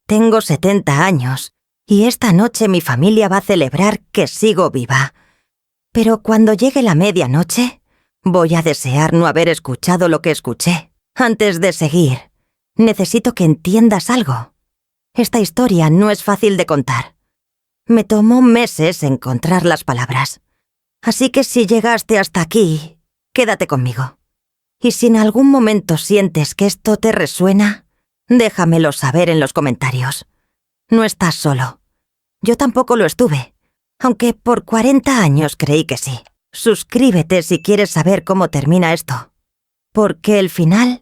Tengo 70 años y esta noche mi familia va a celebrar que sigo viva. Pero cuando llegue la medianoche, voy a desear no haber escuchado lo que escuché. Antes de seguir, necesito que entiendas algo. Esta historia no es fácil de contar. Me tomó meses encontrar las palabras. Así que si llegaste hasta aquí, quédate conmigo. Y si en algún momento sientes que esto te resuena, déjamelo saber en los comentarios. No estás solo. Yo tampoco lo estuve, aunque por 40 años creí que sí. Suscríbete si quieres saber cómo termina esto. Porque el final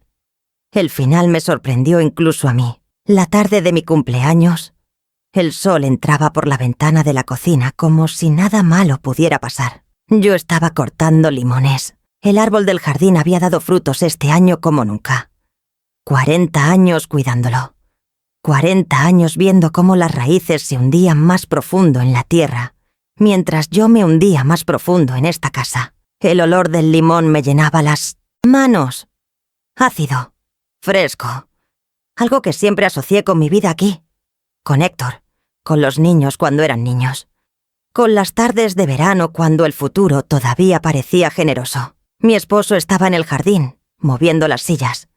me sorprendió incluso a mí. La tarde de mi cumpleaños, el sol entraba por la ventana de la cocina como si nada malo pudiera pasar. Yo estaba cortando limones. El árbol del jardín había dado frutos este año como nunca. 40 años cuidándolo. 40 años viendo cómo las raíces se hundían más profundo en la tierra, mientras yo me hundía más profundo en esta casa. El olor del limón me llenaba las manos. Ácido, fresco. Algo que siempre asocié con mi vida aquí. Con Héctor, con los niños cuando eran niños. Con las tardes de verano cuando el futuro todavía parecía generoso. Mi esposo estaba en el jardín, moviendo las sillas.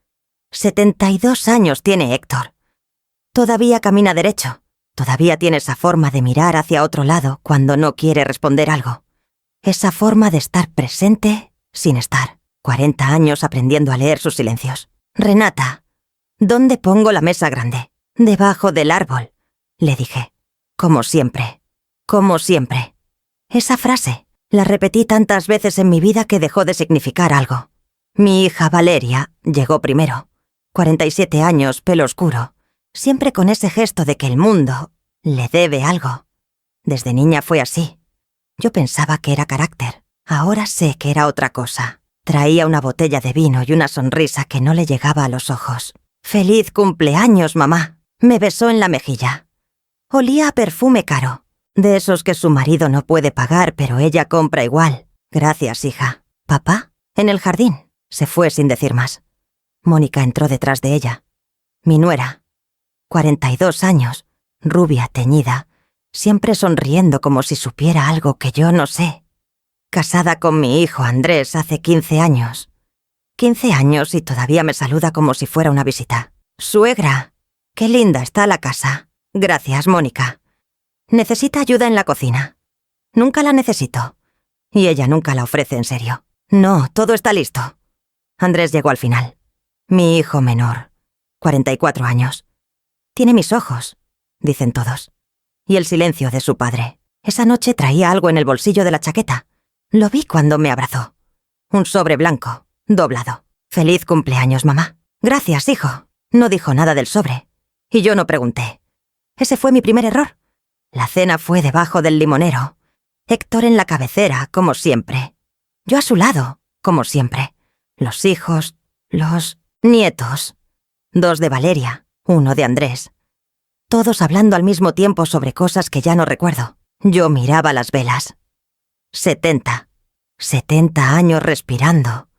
72 años tiene Héctor. Todavía camina derecho. Todavía tiene esa forma de mirar hacia otro lado cuando no quiere responder algo. Esa forma de estar presente sin estar. 40 años aprendiendo a leer sus silencios. Renata, ¿dónde pongo la mesa grande? Debajo del árbol, le dije. Como siempre. Como siempre. Esa frase la repetí tantas veces en mi vida que dejó de significar algo. Mi hija Valeria llegó primero. 47 años, pelo oscuro. Siempre con ese gesto de que el mundo le debe algo. Desde niña fue así. Yo pensaba que era carácter. Ahora sé que era otra cosa. Traía una botella de vino y una sonrisa que no le llegaba a los ojos. «¡Feliz cumpleaños, mamá!». Me besó en la mejilla. Olía a perfume caro. De esos que su marido no puede pagar, pero ella compra igual. «Gracias, hija». «¿Papá?» «En el jardín». Se fue sin decir más. Mónica entró detrás de ella. Mi nuera. 42 años, rubia, teñida, siempre sonriendo como si supiera algo que yo no sé. Casada con mi hijo Andrés hace 15 años. 15 años y todavía me saluda como si fuera una visita. «Suegra, qué linda está la casa». «Gracias, Mónica». «¿Necesita ayuda en la cocina?» «Nunca la necesito». Y ella nunca la ofrece en serio. «No, todo está listo». Andrés llegó al final. Mi hijo menor, 44 años. «Tiene mis ojos», dicen todos. Y el silencio de su padre. Esa noche traía algo en el bolsillo de la chaqueta. Lo vi cuando me abrazó. Un sobre blanco, doblado. «Feliz cumpleaños, mamá». «Gracias, hijo». No dijo nada del sobre. Y yo no pregunté. Ese fue mi primer error. La cena fue debajo del limonero. Héctor en la cabecera, como siempre. Yo a su lado, como siempre. Los hijos, los nietos. 2 de Valeria, 1 de Andrés. Todos hablando al mismo tiempo sobre cosas que ya no recuerdo. Yo miraba las velas. 70 años respirando,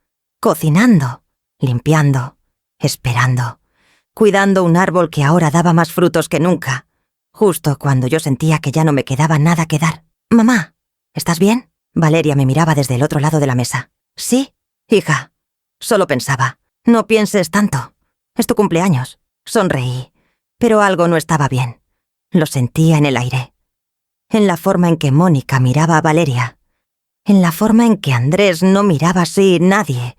cocinando, limpiando, esperando, cuidando un árbol que ahora daba más frutos que nunca, justo cuando yo sentía que ya no me quedaba nada que dar. «Mamá, ¿estás bien?» Valeria me miraba desde el otro lado de la mesa. «Sí, hija». Solo pensaba, «No pienses tanto. Es tu cumpleaños». Sonreí, pero algo no estaba bien. Lo sentía en el aire. En la forma en que Mónica miraba a Valeria. En la forma en que Andrés no miraba así nadie.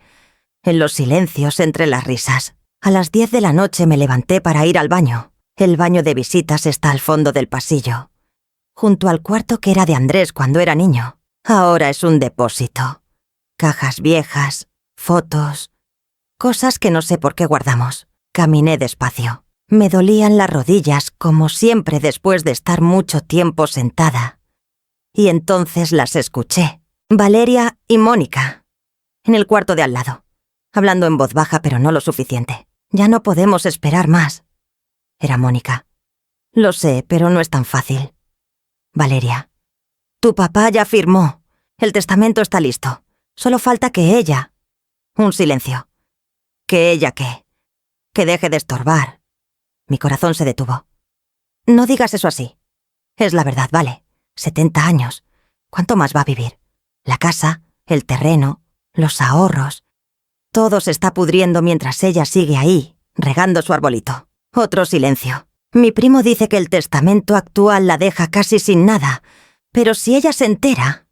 En los silencios entre las risas. A las 10 de la noche me levanté para ir al baño. El baño de visitas está al fondo del pasillo, junto al cuarto que era de Andrés cuando era niño. Ahora es un depósito. Cajas viejas, fotos, cosas que no sé por qué guardamos. Caminé despacio. Me dolían las rodillas, como siempre después de estar mucho tiempo sentada. Y entonces las escuché. Valeria y Mónica. En el cuarto de al lado. Hablando en voz baja, pero no lo suficiente. «Ya no podemos esperar más». Era Mónica. «Lo sé, pero no es tan fácil». Valeria. «Tu papá ya firmó. El testamento está listo. Solo falta que ella». Un silencio. «¿Que ella qué?» «Que deje de estorbar». Mi corazón se detuvo. No digas eso así. Es la verdad, vale. 70 años. ¿Cuánto más va a vivir? La casa, el terreno, los ahorros. Todo se está pudriendo mientras ella sigue ahí, regando su arbolito. Otro silencio. Mi primo dice que el testamento actual la deja casi sin nada, pero si ella se entera...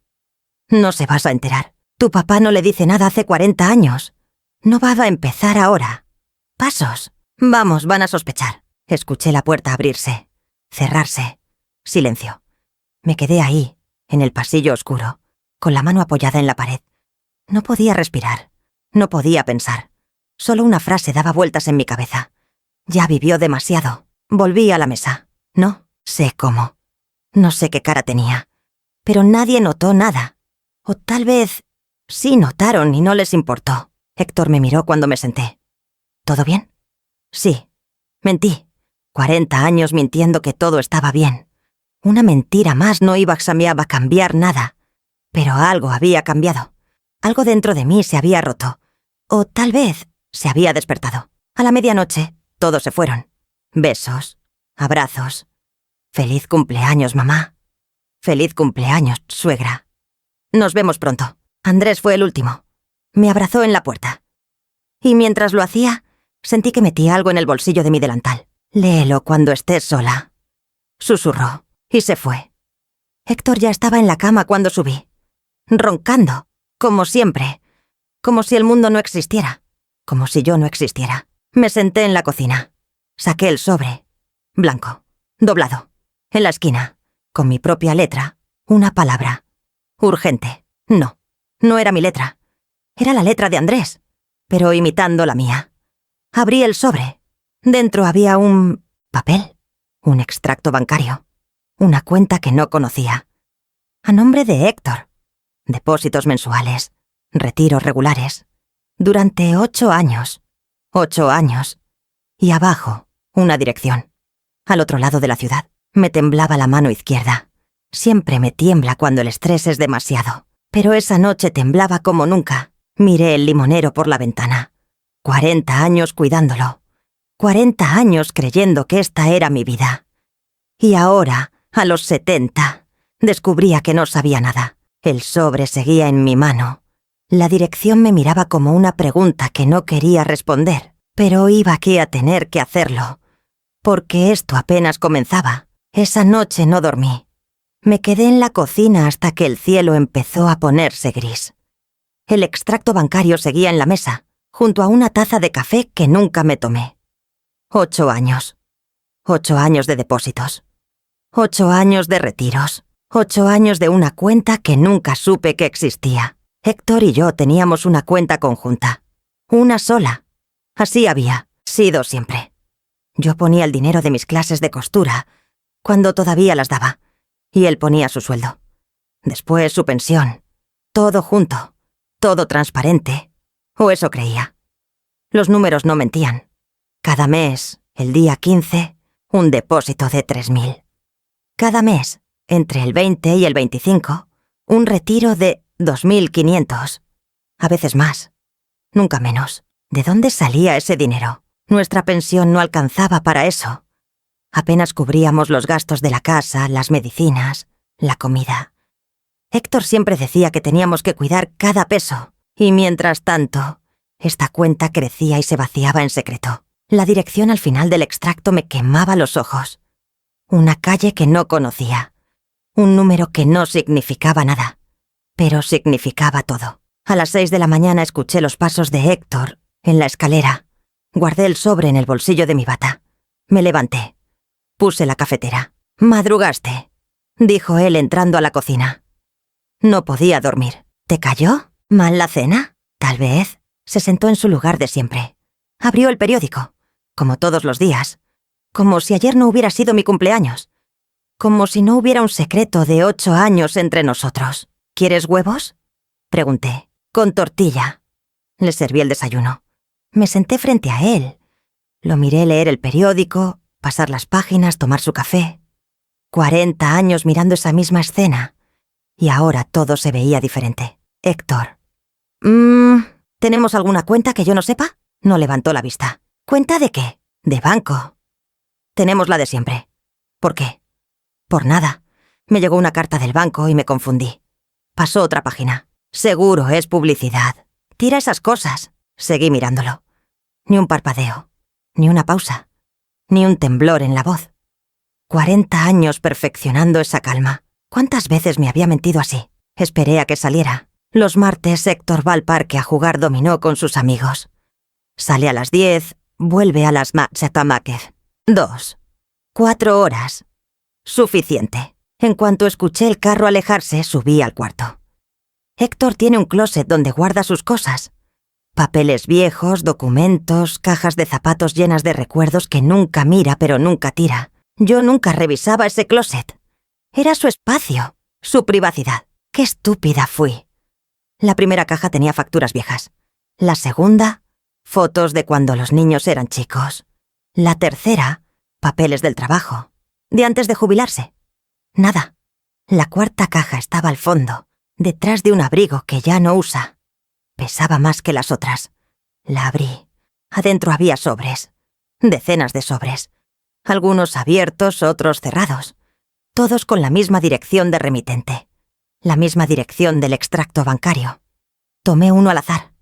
No se vas a enterar. Tu papá no le dice nada hace 40 años. No va a empezar ahora. Pasos. Vamos, van a sospechar. Escuché la puerta abrirse, cerrarse. Silencio. Me quedé ahí, en el pasillo oscuro, con la mano apoyada en la pared. No podía respirar. No podía pensar. Solo una frase daba vueltas en mi cabeza. Ya vivió demasiado. Volví a la mesa. No sé cómo. No sé qué cara tenía. Pero nadie notó nada. O tal vez sí notaron y no les importó. Héctor me miró cuando me senté. ¿Todo bien? Sí. Mentí. 40 años mintiendo que todo estaba bien. Una mentira más no iba a cambiar nada. Pero algo había cambiado. Algo dentro de mí se había roto. O tal vez se había despertado. A la medianoche, todos se fueron. Besos, abrazos. Feliz cumpleaños, mamá. Feliz cumpleaños, suegra. Nos vemos pronto. Andrés fue el último. Me abrazó en la puerta. Y mientras lo hacía, sentí que metía algo en el bolsillo de mi delantal. Léelo cuando estés sola. Susurró, y se fue. Héctor ya estaba en la cama cuando subí. Roncando, como siempre. Como si el mundo no existiera. Como si yo no existiera. Me senté en la cocina. Saqué el sobre. Blanco. Doblado. En la esquina. Con mi propia letra. Una palabra. Urgente. No. No era mi letra. Era la letra de Andrés. Pero imitando la mía. Abrí el sobre. Dentro había un... papel. Un extracto bancario. Una cuenta que no conocía. A nombre de Héctor. Depósitos mensuales. Retiros regulares. Durante 8 años. 8 años. Y abajo, una dirección. Al otro lado de la ciudad. Me temblaba la mano izquierda. Siempre me tiembla cuando el estrés es demasiado. Pero esa noche temblaba como nunca. Miré el limonero por la ventana. 40 años cuidándolo. 40 años creyendo que esta era mi vida. Y ahora, a los 70, descubría que no sabía nada. El sobre seguía en mi mano. La dirección me miraba como una pregunta que no quería responder, pero iba aquí a tener que hacerlo. Porque esto apenas comenzaba. Esa noche no dormí. Me quedé en la cocina hasta que el cielo empezó a ponerse gris. El extracto bancario seguía en la mesa, junto a una taza de café que nunca me tomé. 8 años. 8 años de depósitos. 8 años de retiros. 8 años de una cuenta que nunca supe que existía. Héctor y yo teníamos una cuenta conjunta. Una sola. Así había sido siempre. Yo ponía el dinero de mis clases de costura, cuando todavía las daba, y él ponía su sueldo. Después su pensión. Todo junto. Todo transparente. O eso creía. Los números no mentían. Cada mes, el día 15, un depósito de 3.000. Cada mes, entre el 20 y el 25, un retiro de 2.500. A veces más. Nunca menos. ¿De dónde salía ese dinero? Nuestra pensión no alcanzaba para eso. Apenas cubríamos los gastos de la casa, las medicinas, la comida. Héctor siempre decía que teníamos que cuidar cada peso. Y mientras tanto, esta cuenta crecía y se vaciaba en secreto. La dirección al final del extracto me quemaba los ojos. Una calle que no conocía. Un número que no significaba nada. Pero significaba todo. A las 6 de la mañana escuché los pasos de Héctor en la escalera. Guardé el sobre en el bolsillo de mi bata. Me levanté. Puse la cafetera. «Madrugaste», dijo él entrando a la cocina. No podía dormir. ¿Te cayó? ¿Mal la cena? Tal vez. Se sentó en su lugar de siempre. Abrió el periódico, como todos los días. Como si ayer no hubiera sido mi cumpleaños. Como si no hubiera un secreto de 8 años entre nosotros. ¿Quieres huevos?, pregunté. Con tortilla. Le serví el desayuno. Me senté frente a él. Lo miré leer el periódico, pasar las páginas, tomar su café. 40 años mirando esa misma escena. Y ahora todo se veía diferente. Héctor. ¿Tenemos alguna cuenta que yo no sepa? No levantó la vista. ¿Cuenta de qué? De banco. Tenemos la de siempre. ¿Por qué? Por nada. Me llegó una carta del banco y me confundí. Pasó otra página. Seguro es publicidad. Tira esas cosas. Seguí mirándolo. Ni un parpadeo. Ni una pausa. Ni un temblor en la voz. 40 años perfeccionando esa calma. ¿Cuántas veces me había mentido así? Esperé a que saliera. Los martes Héctor va al parque a jugar dominó con sus amigos. Sale a las 10, vuelve a las Matsatamake. 2. 4 horas. Suficiente. En cuanto escuché el carro alejarse, subí al cuarto. Héctor tiene un closet donde guarda sus cosas. Papeles viejos, documentos, cajas de zapatos llenas de recuerdos que nunca mira pero nunca tira. Yo nunca revisaba ese closet. Era su espacio, su privacidad. ¡Qué estúpida fui! La primera caja tenía facturas viejas. La segunda, fotos de cuando los niños eran chicos. La tercera, papeles del trabajo, de antes de jubilarse. Nada. La cuarta caja estaba al fondo, detrás de un abrigo que ya no usa. Pesaba más que las otras. La abrí. Adentro había sobres. Decenas de sobres. Algunos abiertos, otros cerrados. Todos con la misma dirección de remitente. La misma dirección del extracto bancario. Tomé uno al azar.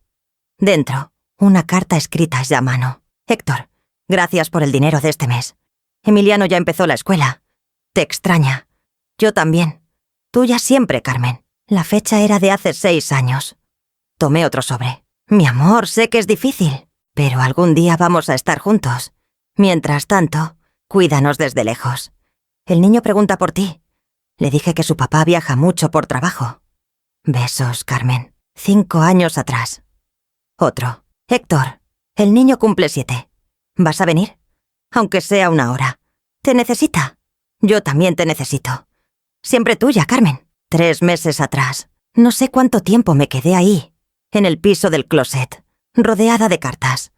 Dentro, una carta escrita ya a mano. Héctor, gracias por el dinero de este mes. Emiliano ya empezó la escuela. Te extraña. Yo también. Tuya siempre, Carmen. La fecha era de hace 6 años. Tomé otro sobre. Mi amor, sé que es difícil, pero algún día vamos a estar juntos. Mientras tanto, cuídanos desde lejos. El niño pregunta por ti. Le dije que su papá viaja mucho por trabajo. Besos, Carmen. 5 años atrás. Otro. Héctor, el niño cumple 7. ¿Vas a venir? Aunque sea 1 hora. Te necesita. Yo también te necesito. Siempre tuya, Carmen. 3 meses atrás. No sé cuánto tiempo me quedé ahí, en el piso del closet, rodeada de cartas.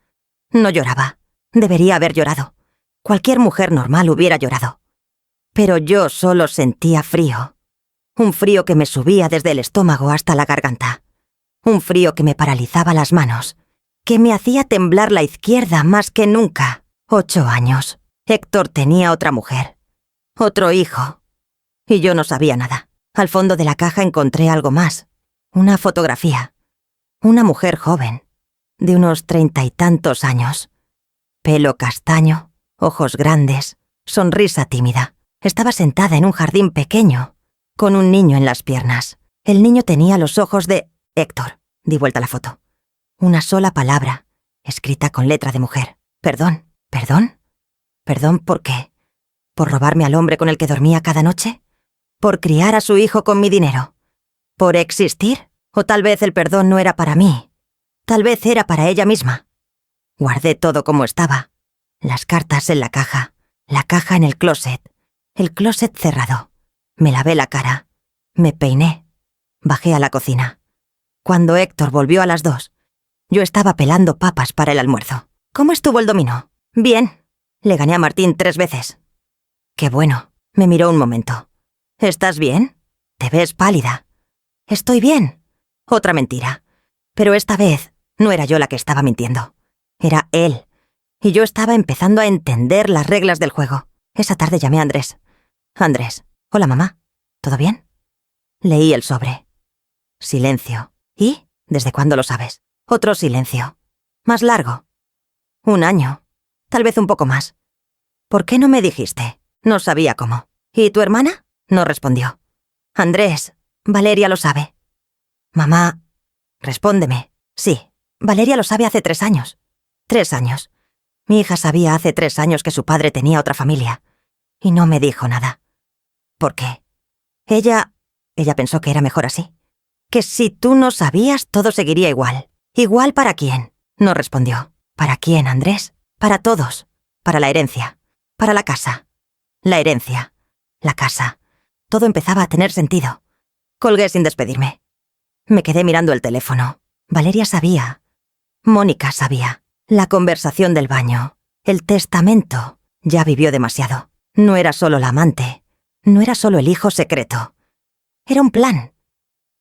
No lloraba. Debería haber llorado. Cualquier mujer normal hubiera llorado. Pero yo solo sentía frío. Un frío que me subía desde el estómago hasta la garganta. Un frío que me paralizaba las manos, que me hacía temblar la izquierda más que nunca. 8 años. Héctor tenía otra mujer. Otro hijo. Y yo no sabía nada. Al fondo de la caja encontré algo más. Una fotografía. Una mujer joven, de unos 30 y tantos años. Pelo castaño, ojos grandes, sonrisa tímida. Estaba sentada en un jardín pequeño, con un niño en las piernas. El niño tenía los ojos de Héctor. Di vuelta a la foto. Una sola palabra, escrita con letra de mujer. Perdón. ¿Perdón? ¿Perdón por qué? ¿Por robarme al hombre con el que dormía cada noche? ¿Por criar a su hijo con mi dinero? ¿Por existir? O tal vez el perdón no era para mí. Tal vez era para ella misma. Guardé todo como estaba. Las cartas en la caja en el closet cerrado. Me lavé la cara. Me peiné. Bajé a la cocina. Cuando Héctor volvió a las 2, yo estaba pelando papas para el almuerzo. ¿Cómo estuvo el dominó? Bien. Le gané a Martín 3 veces. Qué bueno. Me miró un momento. ¿Estás bien? Te ves pálida. Estoy bien. Otra mentira. Pero esta vez no era yo la que estaba mintiendo. Era él. Y yo estaba empezando a entender las reglas del juego. Esa tarde llamé a Andrés. Andrés. Hola, mamá. ¿Todo bien? Leí el sobre. Silencio. ¿Y? ¿Desde cuándo lo sabes? Otro silencio. Más largo. 1 año. Tal vez un poco más. ¿Por qué no me dijiste? No sabía cómo. ¿Y tu hermana? No respondió. Andrés, Valeria lo sabe. Mamá, respóndeme. Sí, Valeria lo sabe hace 3 años. 3 años. Mi hija sabía hace 3 años que su padre tenía otra familia. Y no me dijo nada. ¿Por qué? Ella pensó que era mejor así. Que si tú no sabías, todo seguiría igual. ¿Igual para quién? No respondió. ¿Para quién, Andrés? Para todos. Para la herencia. Para la casa. La herencia. La casa. Todo empezaba a tener sentido. Colgué sin despedirme. Me quedé mirando el teléfono. Valeria sabía. Mónica sabía. La conversación del baño. El testamento. Ya vivió demasiado. No era solo la amante. No era solo el hijo secreto. Era un plan.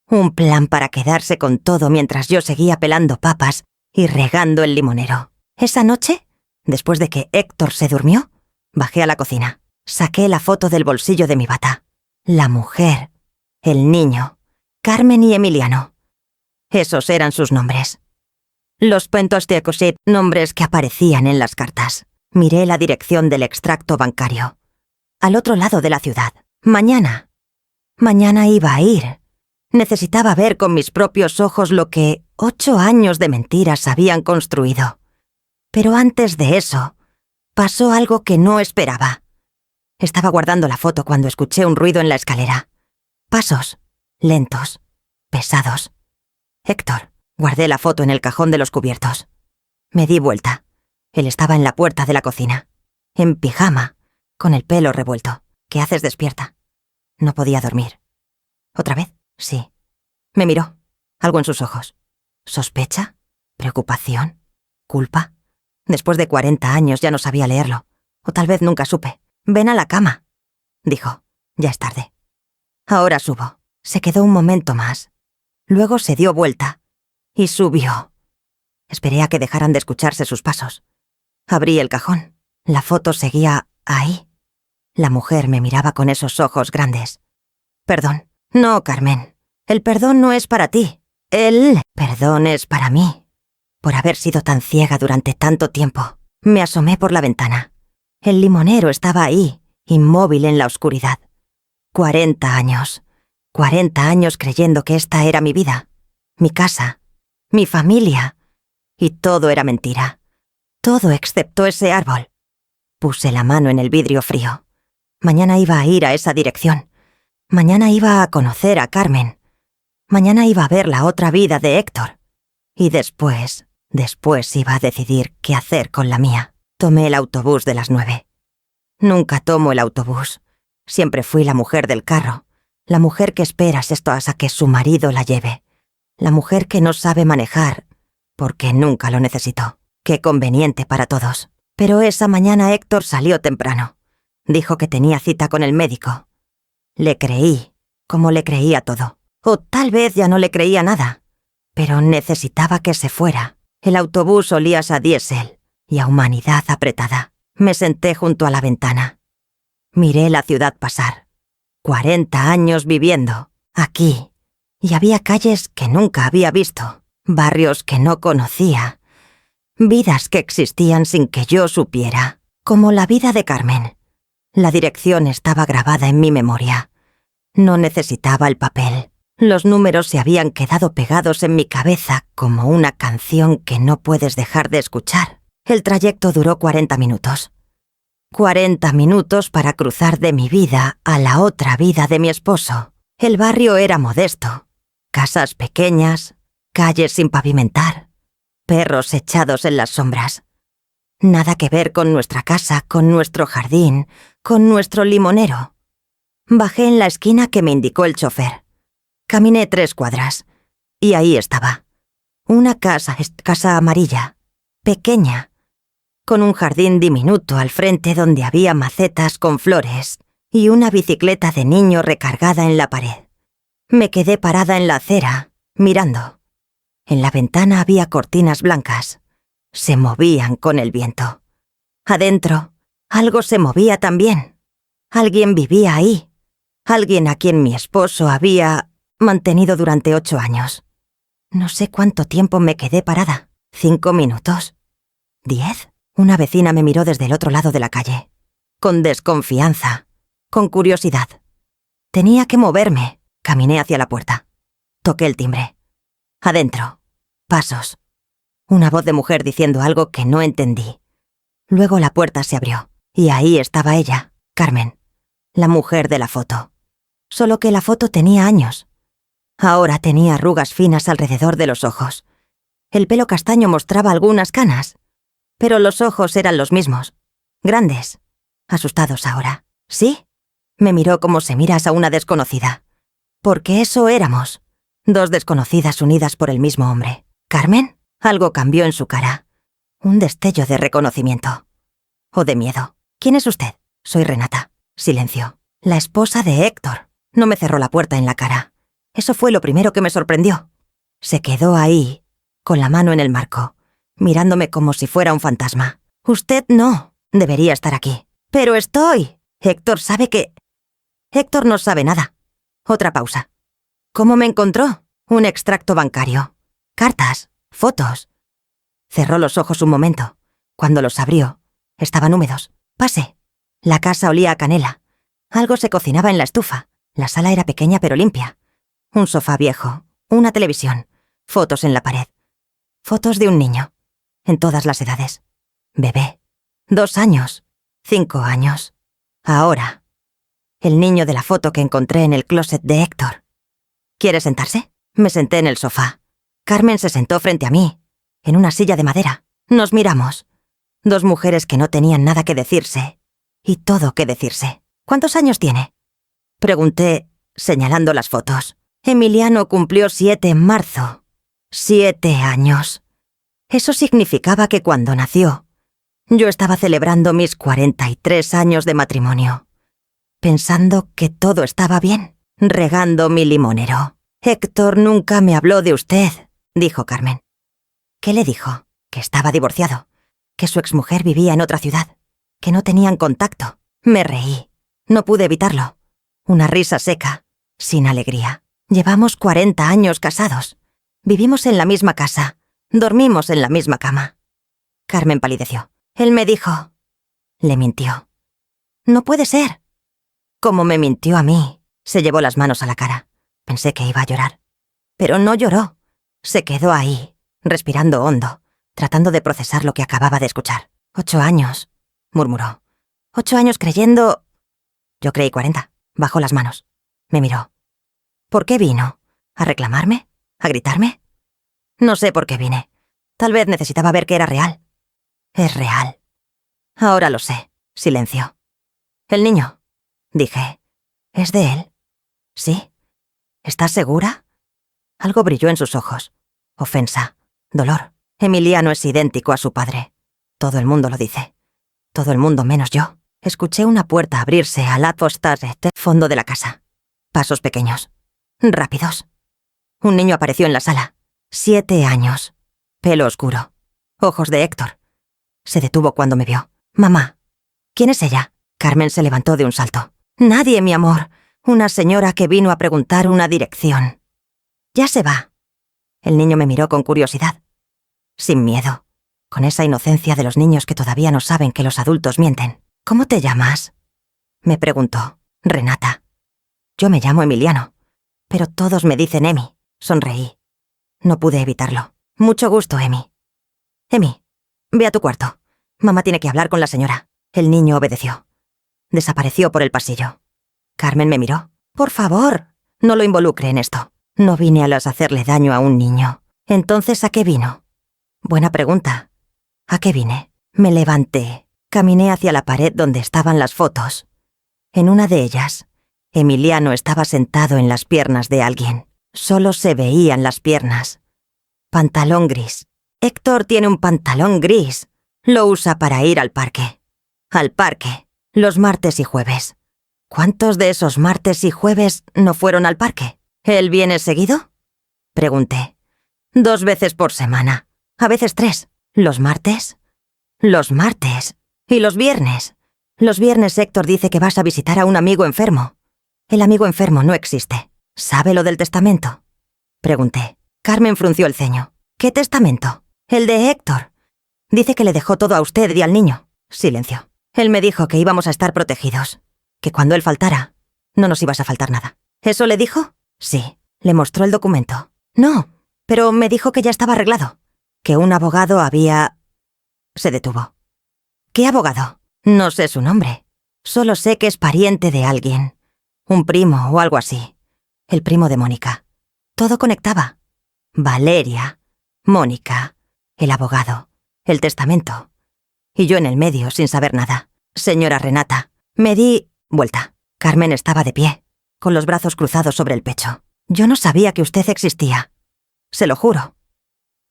Un plan para quedarse con todo mientras yo seguía pelando papas y regando el limonero. Esa noche, después de que Héctor se durmió, bajé a la cocina. Saqué la foto del bolsillo de mi bata. La mujer, el niño, Carmen y Emiliano. Esos eran sus nombres. Los Pentos de Cosit, nombres que aparecían en las cartas. Miré la dirección del extracto bancario. Al otro lado de la ciudad. Mañana. Mañana iba a ir. Necesitaba ver con mis propios ojos lo que 8 años de mentiras habían construido. Pero antes de eso, pasó algo que no esperaba. Estaba guardando la foto cuando escuché un ruido en la escalera. Pasos, lentos, pesados. Héctor. Guardé la foto en el cajón de los cubiertos. Me di vuelta. Él estaba en la puerta de la cocina, en pijama, con el pelo revuelto. ¿Qué haces despierta? No podía dormir. ¿Otra vez? Sí. Me miró. Algo en sus ojos. ¿Sospecha? ¿Preocupación? ¿Culpa? Después de 40 años ya no sabía leerlo. O tal vez nunca supe. Ven a la cama, dijo. Ya es tarde. Ahora subo. Se quedó un momento más. Luego se dio vuelta. Y subió. Esperé a que dejaran de escucharse sus pasos. Abrí el cajón. La foto seguía ahí. La mujer me miraba con esos ojos grandes. Perdón. No, Carmen. El perdón no es para ti. El perdón es para mí. Por haber sido tan ciega durante tanto tiempo. Me asomé por la ventana. El limonero estaba ahí, inmóvil en la oscuridad. 40 años. 40 años creyendo que esta era mi vida. Mi casa. Mi familia. Y todo era mentira. Todo excepto ese árbol. Puse la mano en el vidrio frío. Mañana iba a ir a esa dirección. Mañana iba a conocer a Carmen. Mañana iba a ver la otra vida de Héctor. Y después iba a decidir qué hacer con la mía. Tomé el autobús de las 9. Nunca tomo el autobús. Siempre fui la mujer del carro. La mujer que espera hasta que su marido la lleve. La mujer que no sabe manejar, porque nunca lo necesitó. Qué conveniente para todos. Pero esa mañana Héctor salió temprano. Dijo que tenía cita con el médico. Le creí, como le creía todo. O tal vez ya no le creía nada. Pero necesitaba que se fuera. El autobús olía a diésel y a humanidad apretada. Me senté junto a la ventana. Miré la ciudad pasar. 40 años viviendo, aquí. Y había calles que nunca había visto, barrios que no conocía, vidas que existían sin que yo supiera, como la vida de Carmen. La dirección estaba grabada en mi memoria. No necesitaba el papel. Los números se habían quedado pegados en mi cabeza como una canción que no puedes dejar de escuchar. El trayecto duró 40 minutos. 40 minutos para cruzar de mi vida a la otra vida de mi esposo. El barrio era modesto. Casas pequeñas, calles sin pavimentar, perros echados en las sombras. Nada que ver con nuestra casa, con nuestro jardín, con nuestro limonero. Bajé en la esquina que me indicó el chofer. Caminé 3 cuadras, y ahí estaba. Una casa amarilla, pequeña, con un jardín diminuto al frente donde había macetas con flores y una bicicleta de niño recargada en la pared. Me quedé parada en la acera, mirando. En la ventana había cortinas blancas. Se movían con el viento. Adentro, algo se movía también. Alguien vivía ahí. Alguien a quien mi esposo había mantenido durante 8 años. No sé cuánto tiempo me quedé parada. 5 minutos. 10. Una vecina me miró desde el otro lado de la calle. Con desconfianza. Con curiosidad. Tenía que moverme. Caminé hacia la puerta. Toqué el timbre. Adentro. Pasos. Una voz de mujer diciendo algo que no entendí. Luego la puerta se abrió. Y ahí estaba ella, Carmen. La mujer de la foto. Solo que la foto tenía años. Ahora tenía arrugas finas alrededor de los ojos. El pelo castaño mostraba algunas canas. Pero los ojos eran los mismos. Grandes. Asustados ahora. ¿Sí? Me miró como se miras a una desconocida. Porque eso éramos. 2 desconocidas unidas por el mismo hombre. ¿Carmen? Algo cambió en su cara. Un destello de reconocimiento. O de miedo. ¿Quién es usted? Soy Renata. Silencio. La esposa de Héctor. No me cerró la puerta en la cara. Eso fue lo primero que me sorprendió. Se quedó ahí, con la mano en el marco, mirándome como si fuera un fantasma. Usted no. Debería estar aquí. Pero estoy. Héctor sabe que... Héctor no sabe nada. Otra pausa. ¿Cómo me encontró? Un extracto bancario. Cartas. Fotos. Cerró los ojos un momento. Cuando los abrió, estaban húmedos. Pasé. La casa olía a canela. Algo se cocinaba en la estufa. La sala era pequeña pero limpia. Un sofá viejo. Una televisión. Fotos en la pared. Fotos de un niño. En todas las edades. Bebé. 2 años. 5 años. Ahora. El niño de la foto que encontré en el closet de Héctor. ¿Quiere sentarse? Me senté en el sofá. Carmen se sentó frente a mí, en una silla de madera. Nos miramos. 2 mujeres que no tenían nada que decirse. Y todo que decirse. ¿Cuántos años tiene? Pregunté, señalando las fotos. Emiliano cumplió 7 en marzo. 7 años. Eso significaba que cuando nació, yo estaba celebrando mis 43 años de matrimonio. Pensando que todo estaba bien, regando mi limonero. Héctor nunca me habló de usted, dijo Carmen. ¿Qué le dijo? Que estaba divorciado, que su exmujer vivía en otra ciudad, que no tenían contacto. Me reí. No pude evitarlo. Una risa seca, sin alegría. Llevamos 40 años casados. Vivimos en la misma casa. Dormimos en la misma cama. Carmen palideció. Él me dijo... Le mintió. No puede ser. Como me mintió a mí. Se llevó las manos a la cara. Pensé que iba a llorar. Pero no lloró. Se quedó ahí, respirando hondo, tratando de procesar lo que acababa de escuchar. 8 años, murmuró. 8 años creyendo... Yo creí 40. Bajó las manos. Me miró. ¿Por qué vino? ¿A reclamarme? ¿A gritarme? No sé por qué vine. Tal vez necesitaba ver que era real. Es real. Ahora lo sé. Silencio. El niño, dije. ¿Es de él? Sí. ¿Estás segura? Algo brilló en sus ojos. Ofensa. Dolor. Emiliano es idéntico a su padre. Todo el mundo lo dice. Todo el mundo menos yo. Escuché una puerta abrirse al fondo de la casa. Pasos pequeños. Rápidos. Un niño apareció en la sala. 7 años. Pelo oscuro. Ojos de Héctor. Se detuvo cuando me vio. Mamá. ¿Quién es ella? Carmen se levantó de un salto. Nadie, mi amor. Una señora que vino a preguntar una dirección. Ya se va. El niño me miró con curiosidad. Sin miedo. Con esa inocencia de los niños que todavía no saben que los adultos mienten. ¿Cómo te llamas? Me preguntó. Renata. Yo me llamo Emiliano. Pero todos me dicen Emi. Sonreí. No pude evitarlo. Mucho gusto, Emi. Emi, ve a tu cuarto. Mamá tiene que hablar con la señora. El niño obedeció. Desapareció por el pasillo. Carmen me miró. Por favor, no lo involucre en esto. No vine a hacerle daño a un niño. Entonces, ¿a qué vino? Buena pregunta. ¿A qué vine? Me levanté. Caminé hacia la pared donde estaban las fotos. En una de ellas, Emiliano estaba sentado en las piernas de alguien. Solo se veían las piernas. Pantalón gris. Héctor tiene un pantalón gris. Lo usa para ir al parque. Al parque. Los martes y jueves. ¿Cuántos de esos martes y jueves no fueron al parque? ¿Él viene seguido? Pregunté. 2 veces por semana. A veces 3. ¿Los martes? Los martes. ¿Y los viernes? Los viernes Héctor dice que vas a visitar a un amigo enfermo. El amigo enfermo no existe. ¿Sabe lo del testamento? Pregunté. Carmen frunció el ceño. ¿Qué testamento? El de Héctor. Dice que le dejó todo a usted y al niño. Silencio. Él me dijo que íbamos a estar protegidos. Que cuando él faltara, no nos ibas a faltar nada. ¿Eso le dijo? Sí. Le mostró el documento. No, pero me dijo que ya estaba arreglado. Que un abogado había... Se detuvo. ¿Qué abogado? No sé su nombre. Solo sé que es pariente de alguien. Un primo o algo así. El primo de Mónica. Todo conectaba. Valeria, Mónica, el abogado, el testamento. Y yo en el medio, sin saber nada. Señora Renata, me di vuelta. Carmen estaba de pie, con los brazos cruzados sobre el pecho. Yo no sabía que usted existía. Se lo juro.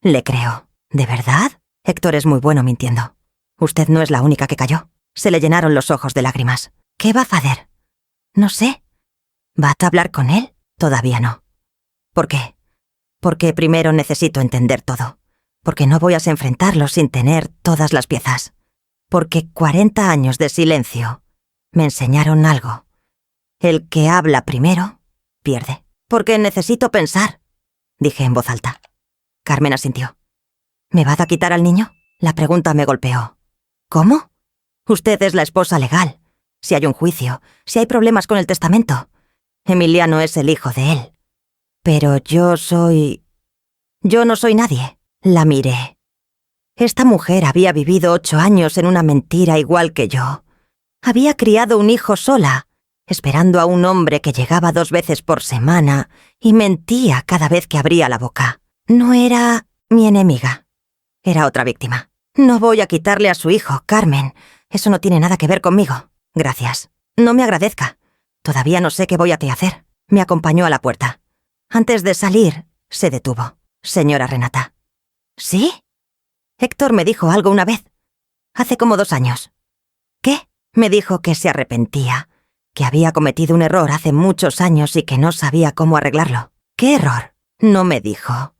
Le creo. ¿De verdad? Héctor es muy bueno mintiendo. Usted no es la única que cayó. Se le llenaron los ojos de lágrimas. ¿Qué va a hacer? No sé. ¿Va a hablar con él? Todavía no. ¿Por qué? Porque primero necesito entender todo. Porque no voy a enfrentarlo sin tener todas las piezas. Porque 40 años de silencio Me enseñaron algo. El que habla primero, pierde. Porque necesito pensar, dije en voz alta. Carmen asintió. ¿Me va a quitar al niño? La pregunta me golpeó. ¿Cómo? Usted es la esposa legal. Si hay un juicio, si hay problemas con el testamento. Emiliano es el hijo de él. Pero yo no soy nadie. La miré. Esta mujer había vivido 8 años en una mentira igual que yo. Había criado un hijo sola, esperando a un hombre que llegaba 2 veces por semana y mentía cada vez que abría la boca. No era mi enemiga. Era otra víctima. No voy a quitarle a su hijo, Carmen. Eso no tiene nada que ver conmigo. Gracias. No me agradezca. Todavía no sé qué voy a hacer. Me acompañó a la puerta. Antes de salir, se detuvo. Señora Renata. ¿Sí? Héctor me dijo algo una vez. Hace como 2 años. ¿Qué? Me dijo que se arrepentía, que había cometido un error hace muchos años y que no sabía cómo arreglarlo. ¿Qué error? No me dijo.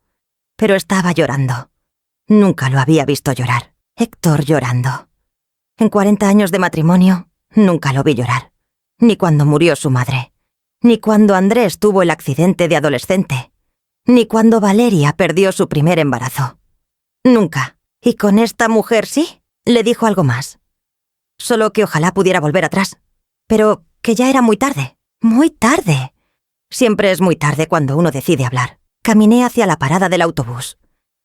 Pero estaba llorando. Nunca lo había visto llorar. Héctor llorando. En 40 años de matrimonio, nunca lo vi llorar. Ni cuando murió su madre. Ni cuando Andrés tuvo el accidente de adolescente. Ni cuando Valeria perdió su primer embarazo. Nunca. ¿Y con esta mujer sí? Le dijo algo más. Solo que ojalá pudiera volver atrás. Pero que ya era muy tarde. Muy tarde. Siempre es muy tarde cuando uno decide hablar. Caminé hacia la parada del autobús.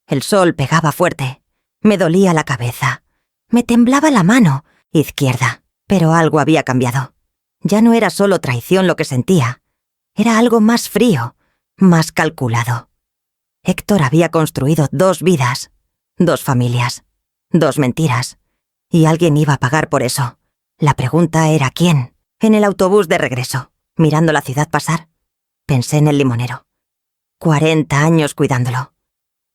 El sol pegaba fuerte. Me dolía la cabeza. Me temblaba la mano izquierda. Pero algo había cambiado. Ya no era solo traición lo que sentía. Era algo más frío, más calculado. Héctor había construido 2 vidas, 2 familias, 2 mentiras. Y alguien iba a pagar por eso. La pregunta era ¿quién? En el autobús de regreso, mirando la ciudad pasar, pensé en el limonero. 40 años cuidándolo.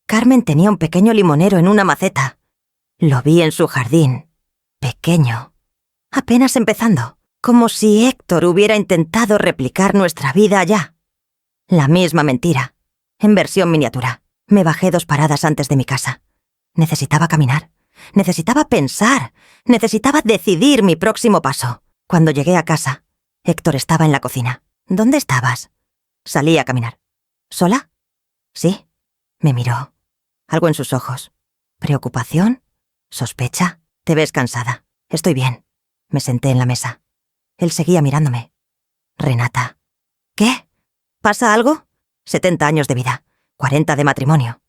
Carmen tenía un pequeño limonero en una maceta. Lo vi en su jardín. Pequeño. Apenas empezando. Como si Héctor hubiera intentado replicar nuestra vida allá. La misma mentira. En versión miniatura. Me bajé 2 paradas antes de mi casa. Necesitaba caminar. Necesitaba pensar. Necesitaba decidir mi próximo paso. Cuando llegué a casa, Héctor estaba en la cocina. ¿Dónde estabas? Salí a caminar. ¿Sola? Sí. Me miró. Algo en sus ojos. ¿Preocupación? ¿Sospecha? Te ves cansada. Estoy bien. Me senté en la mesa. Él seguía mirándome. Renata. ¿Qué? ¿Pasa algo? 70 años de vida. 40 de matrimonio.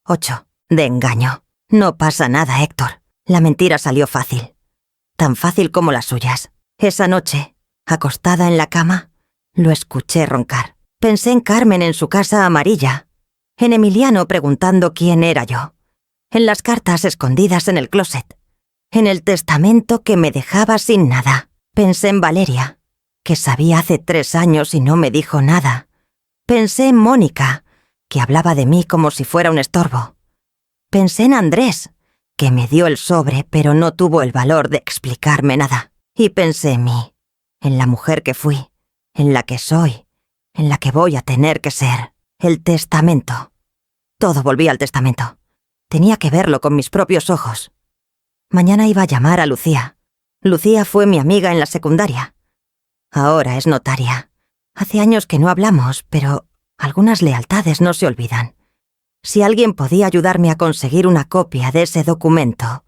8 de engaño. No pasa nada, Héctor. La mentira salió fácil. Tan fácil como las suyas. Esa noche, acostada en la cama, lo escuché roncar. Pensé en Carmen en su casa amarilla. En Emiliano preguntando quién era yo. En las cartas escondidas en el closet. En el testamento que me dejaba sin nada. Pensé en Valeria, que sabía hace 3 años y no me dijo nada. Pensé en Mónica, que hablaba de mí como si fuera un estorbo. Pensé en Andrés, que me dio el sobre pero no tuvo el valor de explicarme nada. Y pensé en mí, en la mujer que fui, en la que soy, en la que voy a tener que ser. El testamento. Todo volvía al testamento. Tenía que verlo con mis propios ojos. Mañana iba a llamar a Lucía. Lucía fue mi amiga en la secundaria. Ahora es notaria. Hace años que no hablamos, pero algunas lealtades no se olvidan. Si alguien podía ayudarme a conseguir una copia de ese documento,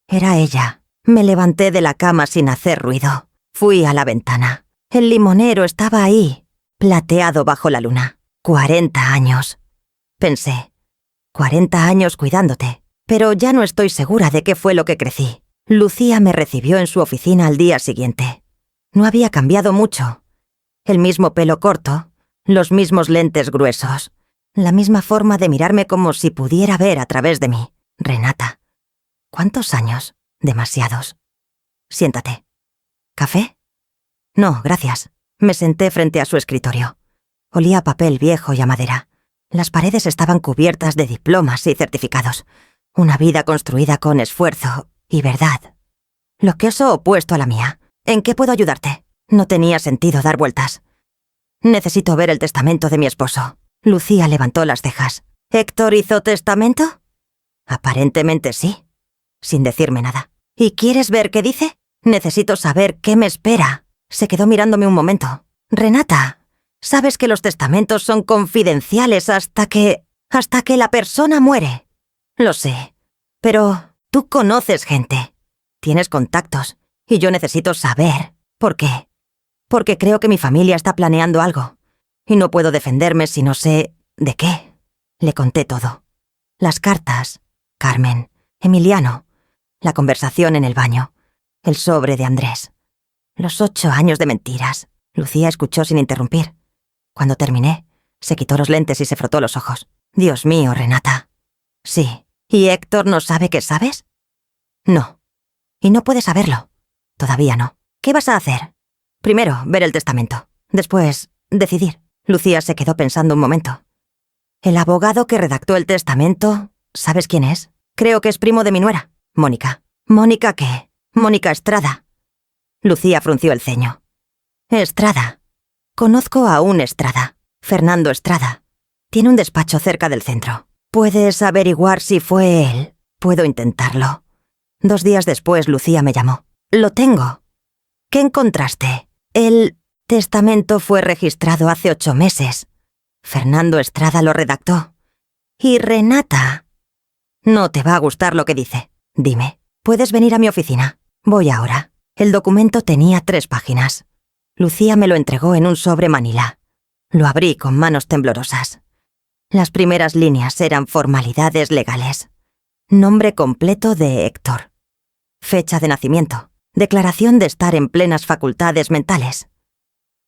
era ella. Me levanté de la cama sin hacer ruido. Fui a la ventana. El limonero estaba ahí, plateado bajo la luna. 40 años. Pensé, 40 años cuidándote, pero ya no estoy segura de qué fue lo que crecí. Lucía me recibió en su oficina al día siguiente. No había cambiado mucho. El mismo pelo corto, los mismos lentes gruesos, la misma forma de mirarme como si pudiera ver a través de mí. Renata. ¿Cuántos años? Demasiados. Siéntate. ¿Café? No, gracias. Me senté frente a su escritorio. Olía a papel viejo y a madera. Las paredes estaban cubiertas de diplomas y certificados. Una vida construida con esfuerzo y verdad. Lo que es opuesto a la mía. ¿En qué puedo ayudarte? No tenía sentido dar vueltas. Necesito ver el testamento de mi esposo. Lucía levantó las cejas. ¿Héctor hizo testamento? Aparentemente sí. Sin decirme nada. ¿Y quieres ver qué dice? Necesito saber qué me espera. Se quedó mirándome un momento. Renata, sabes que los testamentos son confidenciales hasta que la persona muere. Lo sé. Pero tú conoces gente. Tienes contactos. Y yo necesito saber. ¿Por qué? Porque creo que mi familia está planeando algo. Y no puedo defenderme si no sé de qué. Le conté todo. Las cartas, Carmen, Emiliano, la conversación en el baño, el sobre de Andrés. Los 8 años de mentiras. Lucía escuchó sin interrumpir. Cuando terminé, se quitó los lentes y se frotó los ojos. Dios mío, Renata. Sí. ¿Y Héctor no sabe que sabes? No. Y no puede saberlo. Todavía no. ¿Qué vas a hacer? Primero, ver el testamento. Después, decidir. Lucía se quedó pensando un momento. El abogado que redactó el testamento, ¿sabes quién es? Creo que es primo de mi nuera, Mónica. ¿Mónica qué? Mónica Estrada. Lucía frunció el ceño. Estrada. Conozco a un Estrada. Fernando Estrada. Tiene un despacho cerca del centro. ¿Puedes averiguar si fue él? Puedo intentarlo. 2 días después, Lucía me llamó. Lo tengo. ¿Qué encontraste? El testamento fue registrado hace 8 meses. Fernando Estrada lo redactó. Y Renata. No te va a gustar lo que dice. Dime, ¿puedes venir a mi oficina? Voy ahora. El documento tenía 3 páginas. Lucía me lo entregó en un sobre manila. Lo abrí con manos temblorosas. Las primeras líneas eran formalidades legales. Nombre completo de Héctor. Fecha de nacimiento. Declaración de estar en plenas facultades mentales.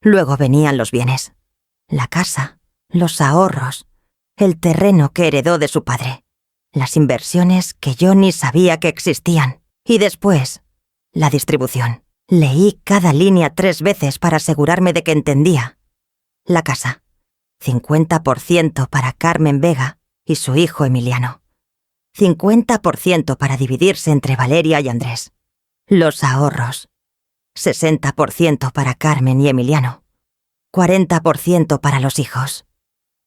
Luego venían los bienes. La casa, los ahorros, el terreno que heredó de su padre, las inversiones que yo ni sabía que existían. Y después, la distribución. Leí cada línea 3 veces para asegurarme de que entendía. La casa. 50% para Carmen Vega y su hijo Emiliano. 50% para dividirse entre Valeria y Andrés. Los ahorros. 60% para Carmen y Emiliano. 40% para los hijos.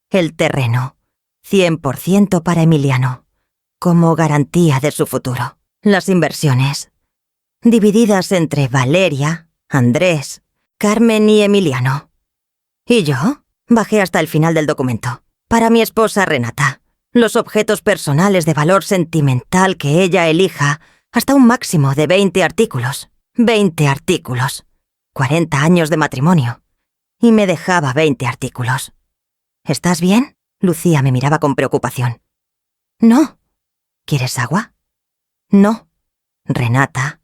El terreno. 100% para Emiliano, como garantía de su futuro. Las inversiones. Divididas entre Valeria, Andrés, Carmen y Emiliano. ¿Y yo? Bajé hasta el final del documento. Para mi esposa Renata. Los objetos personales de valor sentimental que ella elija, hasta un máximo de 20 artículos. 20 artículos. 40 años de matrimonio. Y me dejaba 20 artículos. ¿Estás bien? Lucía me miraba con preocupación. No. ¿Quieres agua? No. Renata.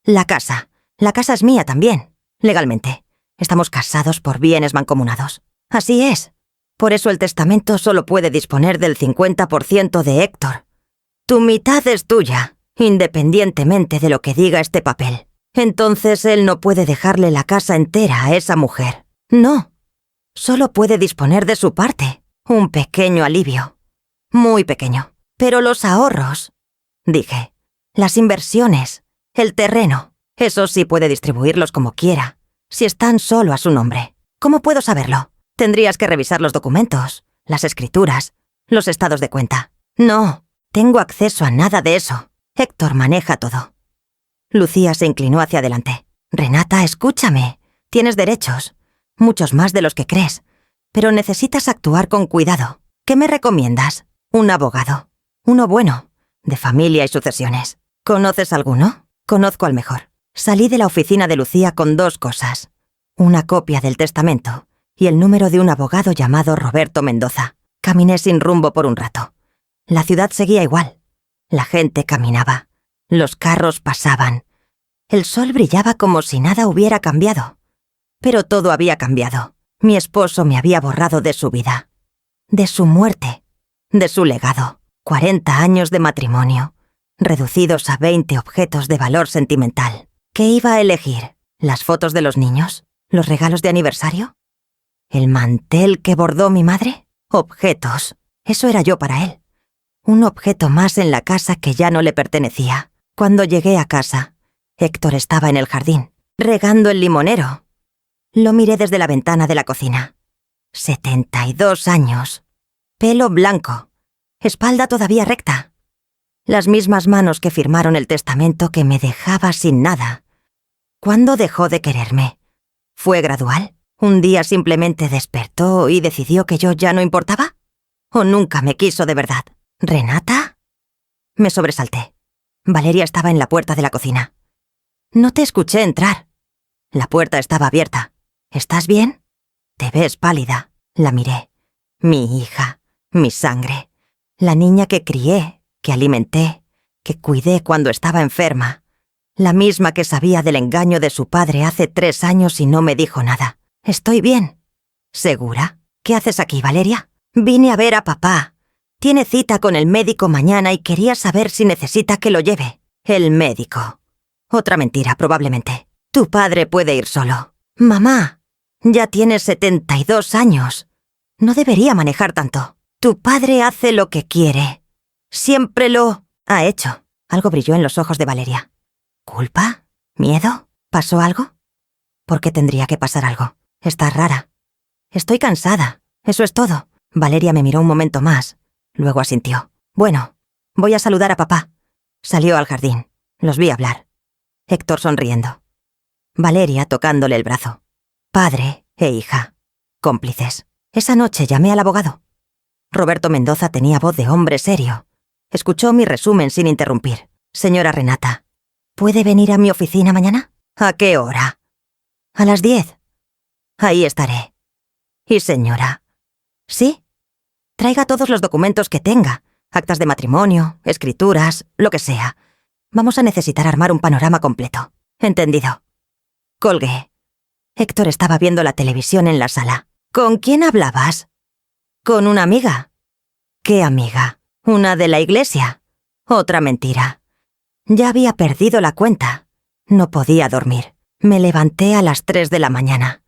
La casa. La casa es mía también, legalmente. Estamos casados por bienes mancomunados. Así es. Por eso el testamento solo puede disponer del 50% de Héctor. Tu mitad es tuya, independientemente de lo que diga este papel. Entonces él no puede dejarle la casa entera a esa mujer. No. Solo puede disponer de su parte. Un pequeño alivio. Muy pequeño. Pero los ahorros, dije, las inversiones, el terreno, eso sí puede distribuirlos como quiera, si están solo a su nombre. ¿Cómo puedo saberlo? Tendrías que revisar los documentos, las escrituras, los estados de cuenta. No, tengo acceso a nada de eso. Héctor maneja todo. Lucía se inclinó hacia adelante. Renata, escúchame. Tienes derechos, muchos más de los que crees, pero necesitas actuar con cuidado. ¿Qué me recomiendas? Un abogado. Uno bueno, de familia y sucesiones. ¿Conoces alguno? Conozco al mejor. Salí de la oficina de Lucía con 2 cosas. Una copia del testamento y el número de un abogado llamado Roberto Mendoza. Caminé sin rumbo por un rato. La ciudad seguía igual. La gente caminaba. Los carros pasaban. El sol brillaba como si nada hubiera cambiado. Pero todo había cambiado. Mi esposo me había borrado de su vida. De su muerte. De su legado. 40 años de matrimonio, reducidos a 20 objetos de valor sentimental. ¿Qué iba a elegir? ¿Las fotos de los niños? ¿Los regalos de aniversario? ¿El mantel que bordó mi madre? Objetos. Eso era yo para él. Un objeto más en la casa que ya no le pertenecía. Cuando llegué a casa, Héctor estaba en el jardín, regando el limonero. Lo miré desde la ventana de la cocina. 72 años. Pelo blanco. Espalda todavía recta. Las mismas manos que firmaron el testamento que me dejaba sin nada. ¿Cuándo dejó de quererme? ¿Fue gradual? ¿Un día simplemente despertó y decidió que yo ya no importaba? ¿O nunca me quiso de verdad? ¿Renata? Me sobresalté. Valeria estaba en la puerta de la cocina. No te escuché entrar. La puerta estaba abierta. ¿Estás bien? Te ves pálida. La miré. Mi hija, mi sangre, la niña que crié, que alimenté, que cuidé cuando estaba enferma, la misma que sabía del engaño de su padre hace 3 años y no me dijo nada. Estoy bien. ¿Segura? ¿Qué haces aquí, Valeria? Vine a ver a papá. Tiene cita con el médico mañana y quería saber si necesita que lo lleve. El médico. Otra mentira, probablemente. Tu padre puede ir solo. Mamá, ya tienes 72 años. No debería manejar tanto. Tu padre hace lo que quiere. Siempre lo ha hecho. Algo brilló en los ojos de Valeria. ¿Culpa? ¿Miedo? ¿Pasó algo? ¿Por qué tendría que pasar algo? Estás rara. Estoy cansada. Eso es todo. Valeria me miró un momento más. Luego asintió. Bueno, voy a saludar a papá. Salió al jardín. Los vi hablar. Héctor sonriendo. Valeria tocándole el brazo. Padre e hija. Cómplices. Esa noche llamé al abogado. Roberto Mendoza tenía voz de hombre serio. Escuchó mi resumen sin interrumpir. Señora Renata, ¿puede venir a mi oficina mañana? ¿A qué hora? A las 10. Ahí estaré. Y señora. ¿Sí? Traiga todos los documentos que tenga. Actas de matrimonio, escrituras, lo que sea. Vamos a necesitar armar un panorama completo. Entendido. Colgué. Héctor estaba viendo la televisión en la sala. ¿Con quién hablabas? Con una amiga. ¿Qué amiga? ¿Una de la iglesia? Otra mentira. Ya había perdido la cuenta. No podía dormir. Me levanté a las 3 de la mañana.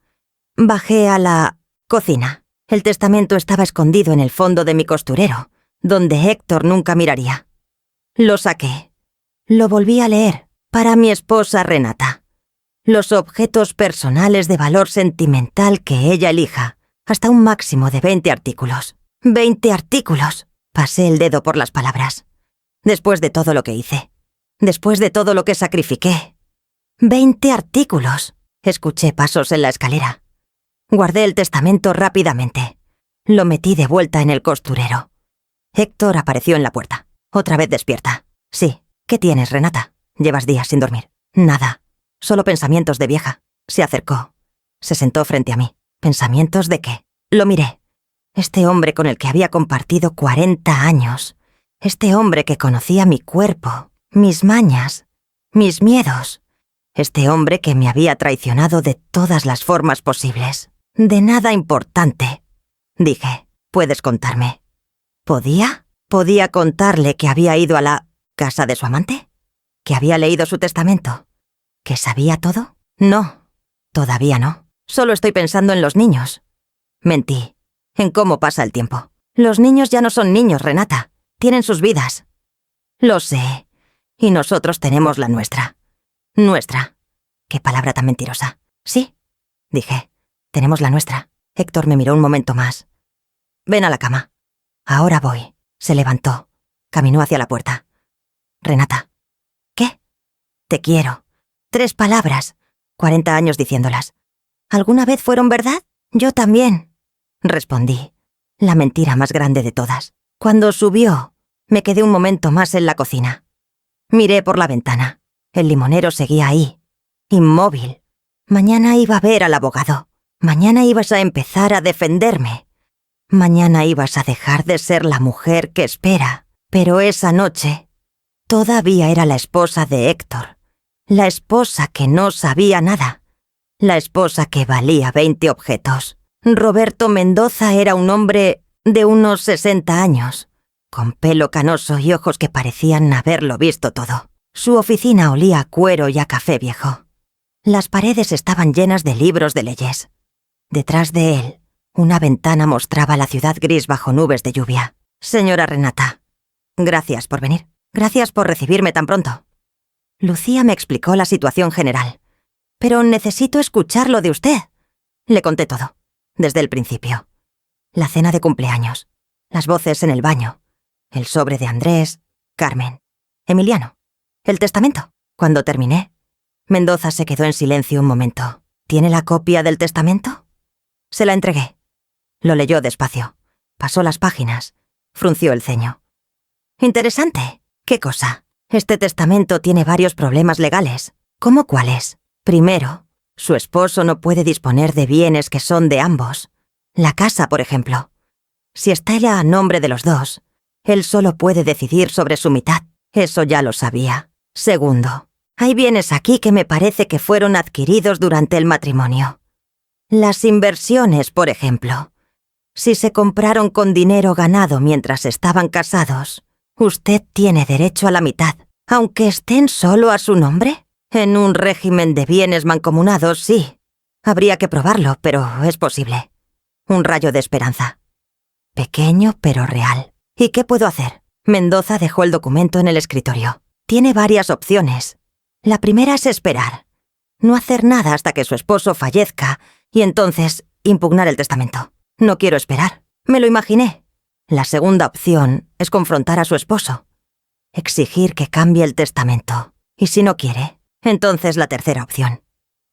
Bajé a la cocina. El testamento estaba escondido en el fondo de mi costurero, donde Héctor nunca miraría. Lo saqué. Lo volví a leer. Para mi esposa Renata. Los objetos personales de valor sentimental que ella elija, hasta un máximo de 20 artículos. ¡20 artículos! Pasé el dedo por las palabras. Después de todo lo que hice. Después de todo lo que sacrifiqué. 20 artículos. Escuché pasos en la escalera. Guardé el testamento rápidamente. Lo metí de vuelta en el costurero. Héctor apareció en la puerta. Otra vez despierta. Sí. ¿Qué tienes, Renata? Llevas días sin dormir. Nada. Solo pensamientos de vieja. Se acercó. Se sentó frente a mí. ¿Pensamientos de qué? Lo miré. Este hombre con el que había compartido 40 años. Este hombre que conocía mi cuerpo, mis mañas, mis miedos. Este hombre que me había traicionado de todas las formas posibles. De nada importante. Dije, ¿puedes contarme? ¿Podía? ¿Podía contarle que había ido a la casa de su amante? ¿Que había leído su testamento? ¿Que sabía todo? No, todavía no. Solo estoy pensando en los niños. Mentí. En cómo pasa el tiempo. Los niños ya no son niños, Renata. Tienen sus vidas. Lo sé. Y nosotros tenemos la nuestra. Nuestra. Qué palabra tan mentirosa. Sí, dije. Tenemos la nuestra. Héctor me miró un momento más. Ven a la cama. Ahora voy. Se levantó. Caminó hacia la puerta. Renata. ¿Qué? Te quiero. 3 palabras. 40 años diciéndolas. ¿Alguna vez fueron verdad? Yo también. Respondí. La mentira más grande de todas. Cuando subió, me quedé un momento más en la cocina. Miré por la ventana. El limonero seguía ahí, inmóvil. Mañana iba a ver al abogado. Mañana ibas a empezar a defenderme. Mañana ibas a dejar de ser la mujer que espera. Pero esa noche, todavía era la esposa de Héctor. La esposa que no sabía nada. La esposa que valía 20 objetos. Roberto Mendoza era un hombre de unos 60 años, con pelo canoso y ojos que parecían haberlo visto todo. Su oficina olía a cuero y a café viejo. Las paredes estaban llenas de libros de leyes. Detrás de él, una ventana mostraba la ciudad gris bajo nubes de lluvia. Señora Renata, gracias por venir. Gracias por recibirme tan pronto. Lucía me explicó la situación general. Pero necesito escucharlo de usted. Le conté todo, desde el principio. La cena de cumpleaños, las voces en el baño, el sobre de Andrés, Carmen, Emiliano, el testamento. Cuando terminé, Mendoza se quedó en silencio un momento. ¿Tiene la copia del testamento? Se la entregué. Lo leyó despacio. Pasó las páginas. Frunció el ceño. Interesante. ¿Qué cosa? Este testamento tiene varios problemas legales. ¿Cómo cuáles? Primero, su esposo no puede disponer de bienes que son de ambos. La casa, por ejemplo. Si está ya a nombre de los dos, él solo puede decidir sobre su mitad. Eso ya lo sabía. Segundo, hay bienes aquí que me parece que fueron adquiridos durante el matrimonio. Las inversiones, por ejemplo. Si se compraron con dinero ganado mientras estaban casados, usted tiene derecho a la mitad, aunque estén solo a su nombre. En un régimen de bienes mancomunados, sí. Habría que probarlo, pero es posible. Un rayo de esperanza. Pequeño, pero real. ¿Y qué puedo hacer? Mendoza dejó el documento en el escritorio. Tiene varias opciones. La primera es esperar. No hacer nada hasta que su esposo fallezca y entonces impugnar el testamento. No quiero esperar. Me lo imaginé. La segunda opción es confrontar a su esposo. Exigir que cambie el testamento. Y si no quiere, entonces la tercera opción.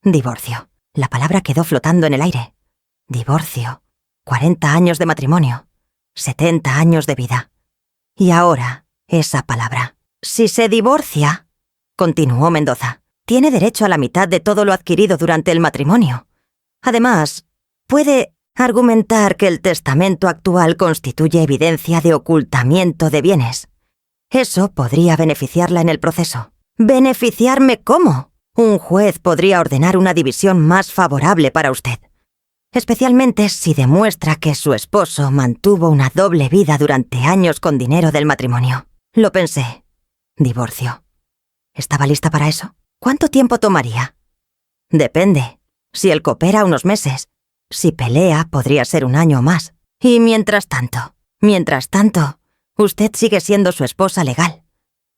Divorcio. La palabra quedó flotando en el aire. Divorcio. 40 años de matrimonio. 70 años de vida. Y ahora, esa palabra. Si se divorcia, continuó Mendoza, tiene derecho a la mitad de todo lo adquirido durante el matrimonio. Además, puede argumentar que el testamento actual constituye evidencia de ocultamiento de bienes. Eso podría beneficiarla en el proceso. ¿Beneficiarme cómo? Un juez podría ordenar una división más favorable para usted. Especialmente si demuestra que su esposo mantuvo una doble vida durante años con dinero del matrimonio. Lo pensé. Divorcio. ¿Estaba lista para eso? ¿Cuánto tiempo tomaría? Depende. Si él coopera, unos meses. Si pelea, podría ser un año o más. Y mientras tanto, usted sigue siendo su esposa legal,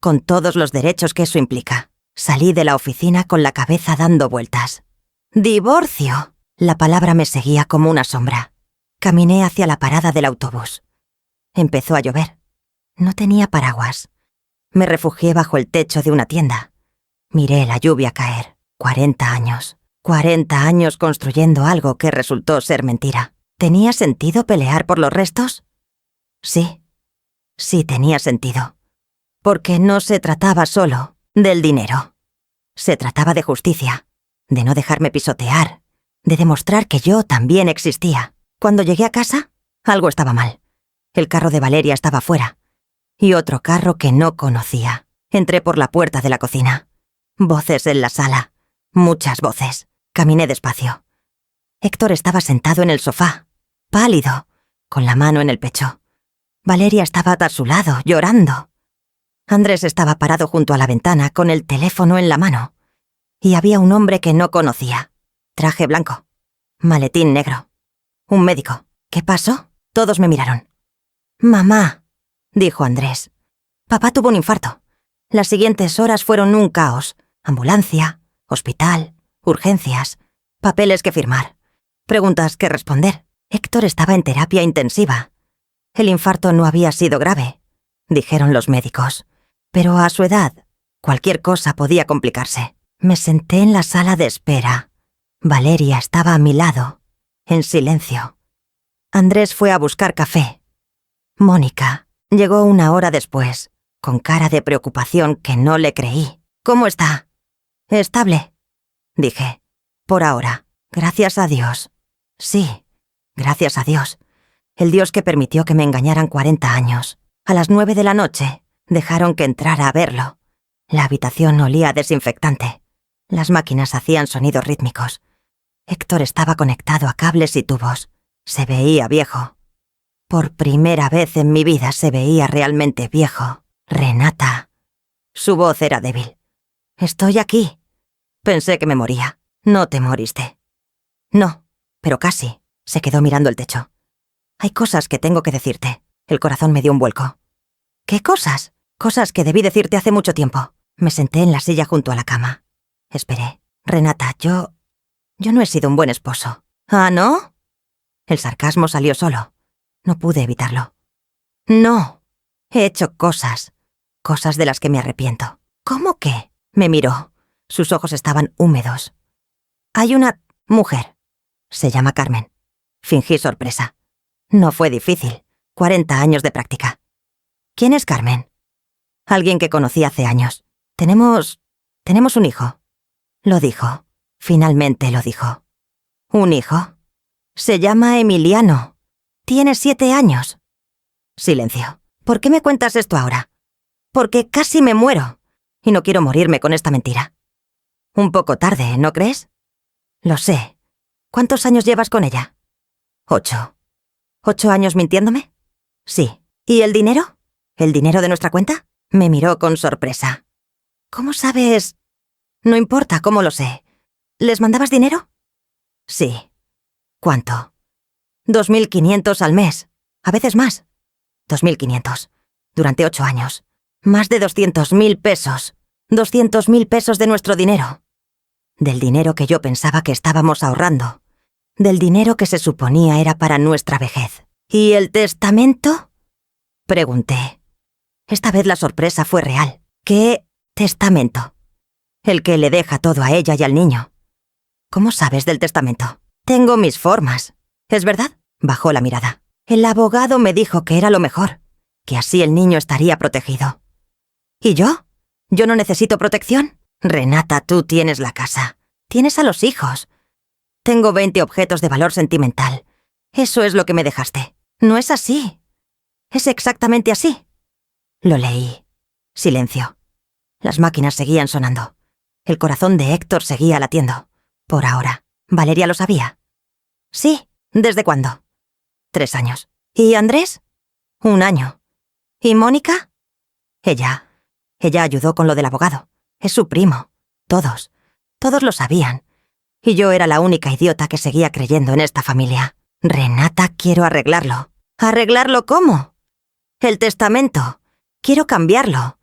con todos los derechos que eso implica. Salí de la oficina con la cabeza dando vueltas. ¡Divorcio! La palabra me seguía como una sombra. Caminé hacia la parada del autobús. Empezó a llover. No tenía paraguas. Me refugié bajo el techo de una tienda. Miré la lluvia caer. 40 años. 40 años construyendo algo que resultó ser mentira. ¿Tenía sentido pelear por los restos? Sí. Sí tenía sentido. Porque no se trataba solo del dinero. Se trataba de justicia, de no dejarme pisotear, de demostrar que yo también existía. Cuando llegué a casa, algo estaba mal. El carro de Valeria estaba fuera. Y otro carro que no conocía. Entré por la puerta de la cocina. Voces en la sala. Muchas voces. Caminé despacio. Héctor estaba sentado en el sofá, pálido, con la mano en el pecho. Valeria estaba a su lado, llorando. Andrés estaba parado junto a la ventana con el teléfono en la mano. Y había un hombre que no conocía. Traje blanco. Maletín negro. Un médico. ¿Qué pasó? Todos me miraron. «Mamá», dijo Andrés. «Papá tuvo un infarto. Las siguientes horas fueron un caos. Ambulancia, hospital, urgencias, papeles que firmar, preguntas que responder. Héctor estaba en terapia intensiva. El infarto no había sido grave, dijeron los médicos. Pero a su edad, cualquier cosa podía complicarse. Me senté en la sala de espera. Valeria estaba a mi lado, en silencio. Andrés fue a buscar café. Mónica llegó una hora después, con cara de preocupación que no le creí. «¿Cómo está?» «Estable», dije. «Por ahora. Gracias a Dios». «Sí, gracias a Dios. El Dios que permitió que me engañaran 40 años. A las 9 de la noche dejaron que entrara a verlo. La habitación olía a desinfectante. Las máquinas hacían sonidos rítmicos. Héctor estaba conectado a cables y tubos. Se veía viejo. Por primera vez en mi vida se veía realmente viejo. Renata». Su voz era débil. «Estoy aquí». Pensé que me moría. «No te moriste». «No, pero casi». Se quedó mirando el techo. «Hay cosas que tengo que decirte». El corazón me dio un vuelco. «¿Qué cosas?» «Cosas que debí decirte hace mucho tiempo». Me senté en la silla junto a la cama. Esperé. «Renata, yo no he sido un buen esposo». «¿Ah, no?» El sarcasmo salió solo. No pude evitarlo. «No. He hecho cosas. Cosas de las que me arrepiento». «¿Cómo qué?» Me miró. Sus ojos estaban húmedos. Hay una mujer. Se llama Carmen. Fingí sorpresa. No fue difícil. 40 años de práctica. ¿Quién es Carmen? Alguien que conocí hace años. Tenemos un hijo. Lo dijo. Finalmente lo dijo. ¿Un hijo? Se llama Emiliano. Tiene 7 años. Silencio. ¿Por qué me cuentas esto ahora? Porque casi me muero. Y no quiero morirme con esta mentira. Un poco tarde, ¿no crees? Lo sé. ¿Cuántos años llevas con ella? 8. ¿8 años mintiéndome? Sí. ¿Y el dinero? ¿El dinero de nuestra cuenta? Me miró con sorpresa. ¿Cómo sabes? No importa cómo lo sé. ¿Les mandabas dinero? Sí. ¿Cuánto? 2.500 al mes. A veces más. 2.500. Durante 8 años. Más de 200.000 pesos. 200.000 pesos de nuestro dinero. Del dinero que yo pensaba que estábamos ahorrando. Del dinero que se suponía era para nuestra vejez. ¿Y el testamento? Pregunté. Esta vez la sorpresa fue real. ¿Qué testamento? El que le deja todo a ella y al niño. ¿Cómo sabes del testamento? Tengo mis formas. ¿Es verdad? Bajó la mirada. El abogado me dijo que era lo mejor, que así el niño estaría protegido. ¿Y yo? ¿Yo no necesito protección? Renata, tú tienes la casa. Tienes a los hijos. Tengo 20 objetos de valor sentimental. Eso es lo que me dejaste. No es así. Es exactamente así. Lo leí. Silencio. Las máquinas seguían sonando. El corazón de Héctor seguía latiendo. Por ahora. ¿Valeria lo sabía? Sí. ¿Desde cuándo? 3 años. ¿Y Andrés? 1 año. ¿Y Mónica? Ella ayudó con lo del abogado. Es su primo. Todos lo sabían. Y yo era la única idiota que seguía creyendo en esta familia. Renata, quiero arreglarlo. ¿Arreglarlo cómo? El testamento. Quiero cambiarlo.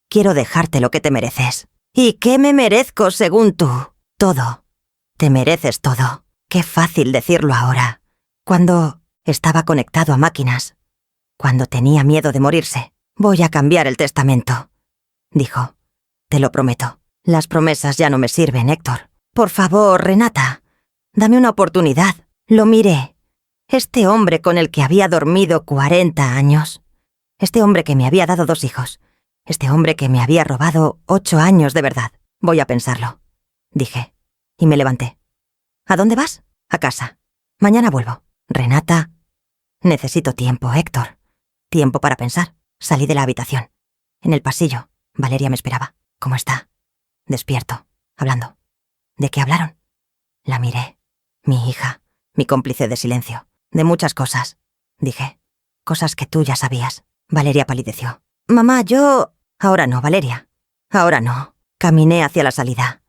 Quiero dejarte lo que te mereces. ¿Y qué me merezco según tú? Todo. Te mereces todo. Qué fácil decirlo ahora. Cuando estaba conectado a máquinas. Cuando tenía miedo de morirse. Voy a cambiar el testamento. Dijo. Te lo prometo. Las promesas ya no me sirven, Héctor. Por favor, Renata. Dame una oportunidad. Lo miré. Este hombre con el que había dormido 40 años. Este hombre que me había dado 2 hijos. Este hombre que me había robado 8 años de verdad. Voy a pensarlo. Dije. Y me levanté. ¿A dónde vas? A casa. Mañana vuelvo. Renata. Necesito tiempo, Héctor. Tiempo para pensar. Salí de la habitación. En el pasillo, Valeria me esperaba. ¿Cómo está? Despierto. Hablando. ¿De qué hablaron? La miré. Mi hija. Mi cómplice de silencio. De muchas cosas. Dije. Cosas que tú ya sabías. Valeria palideció. Mamá, yo... Ahora no, Valeria. Ahora no. Caminé hacia la salida.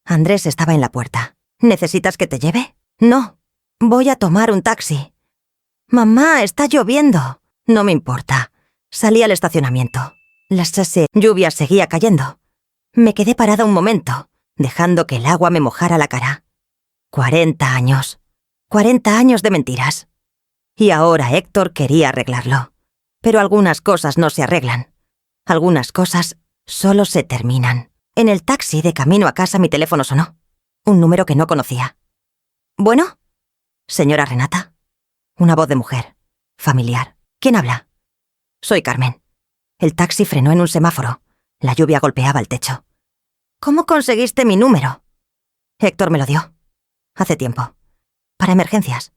Andrés estaba en la puerta. ¿Necesitas que te lleve? No. Voy a tomar un taxi. Mamá, está lloviendo. No me importa. Salí al estacionamiento. La lluvia seguía cayendo. Me quedé parada un momento, dejando que el agua me mojara la cara. 40 años. 40 años de mentiras. Y ahora Héctor quería arreglarlo. Pero algunas cosas no se arreglan. Algunas cosas solo se terminan. En el taxi de camino a casa mi teléfono sonó. Un número que no conocía. ¿Bueno? Señora Renata. Una voz de mujer. Familiar. ¿Quién habla? Soy Carmen. El taxi frenó en un semáforo. La lluvia golpeaba el techo. ¿Cómo conseguiste mi número? Héctor me lo dio. Hace tiempo. Para emergencias.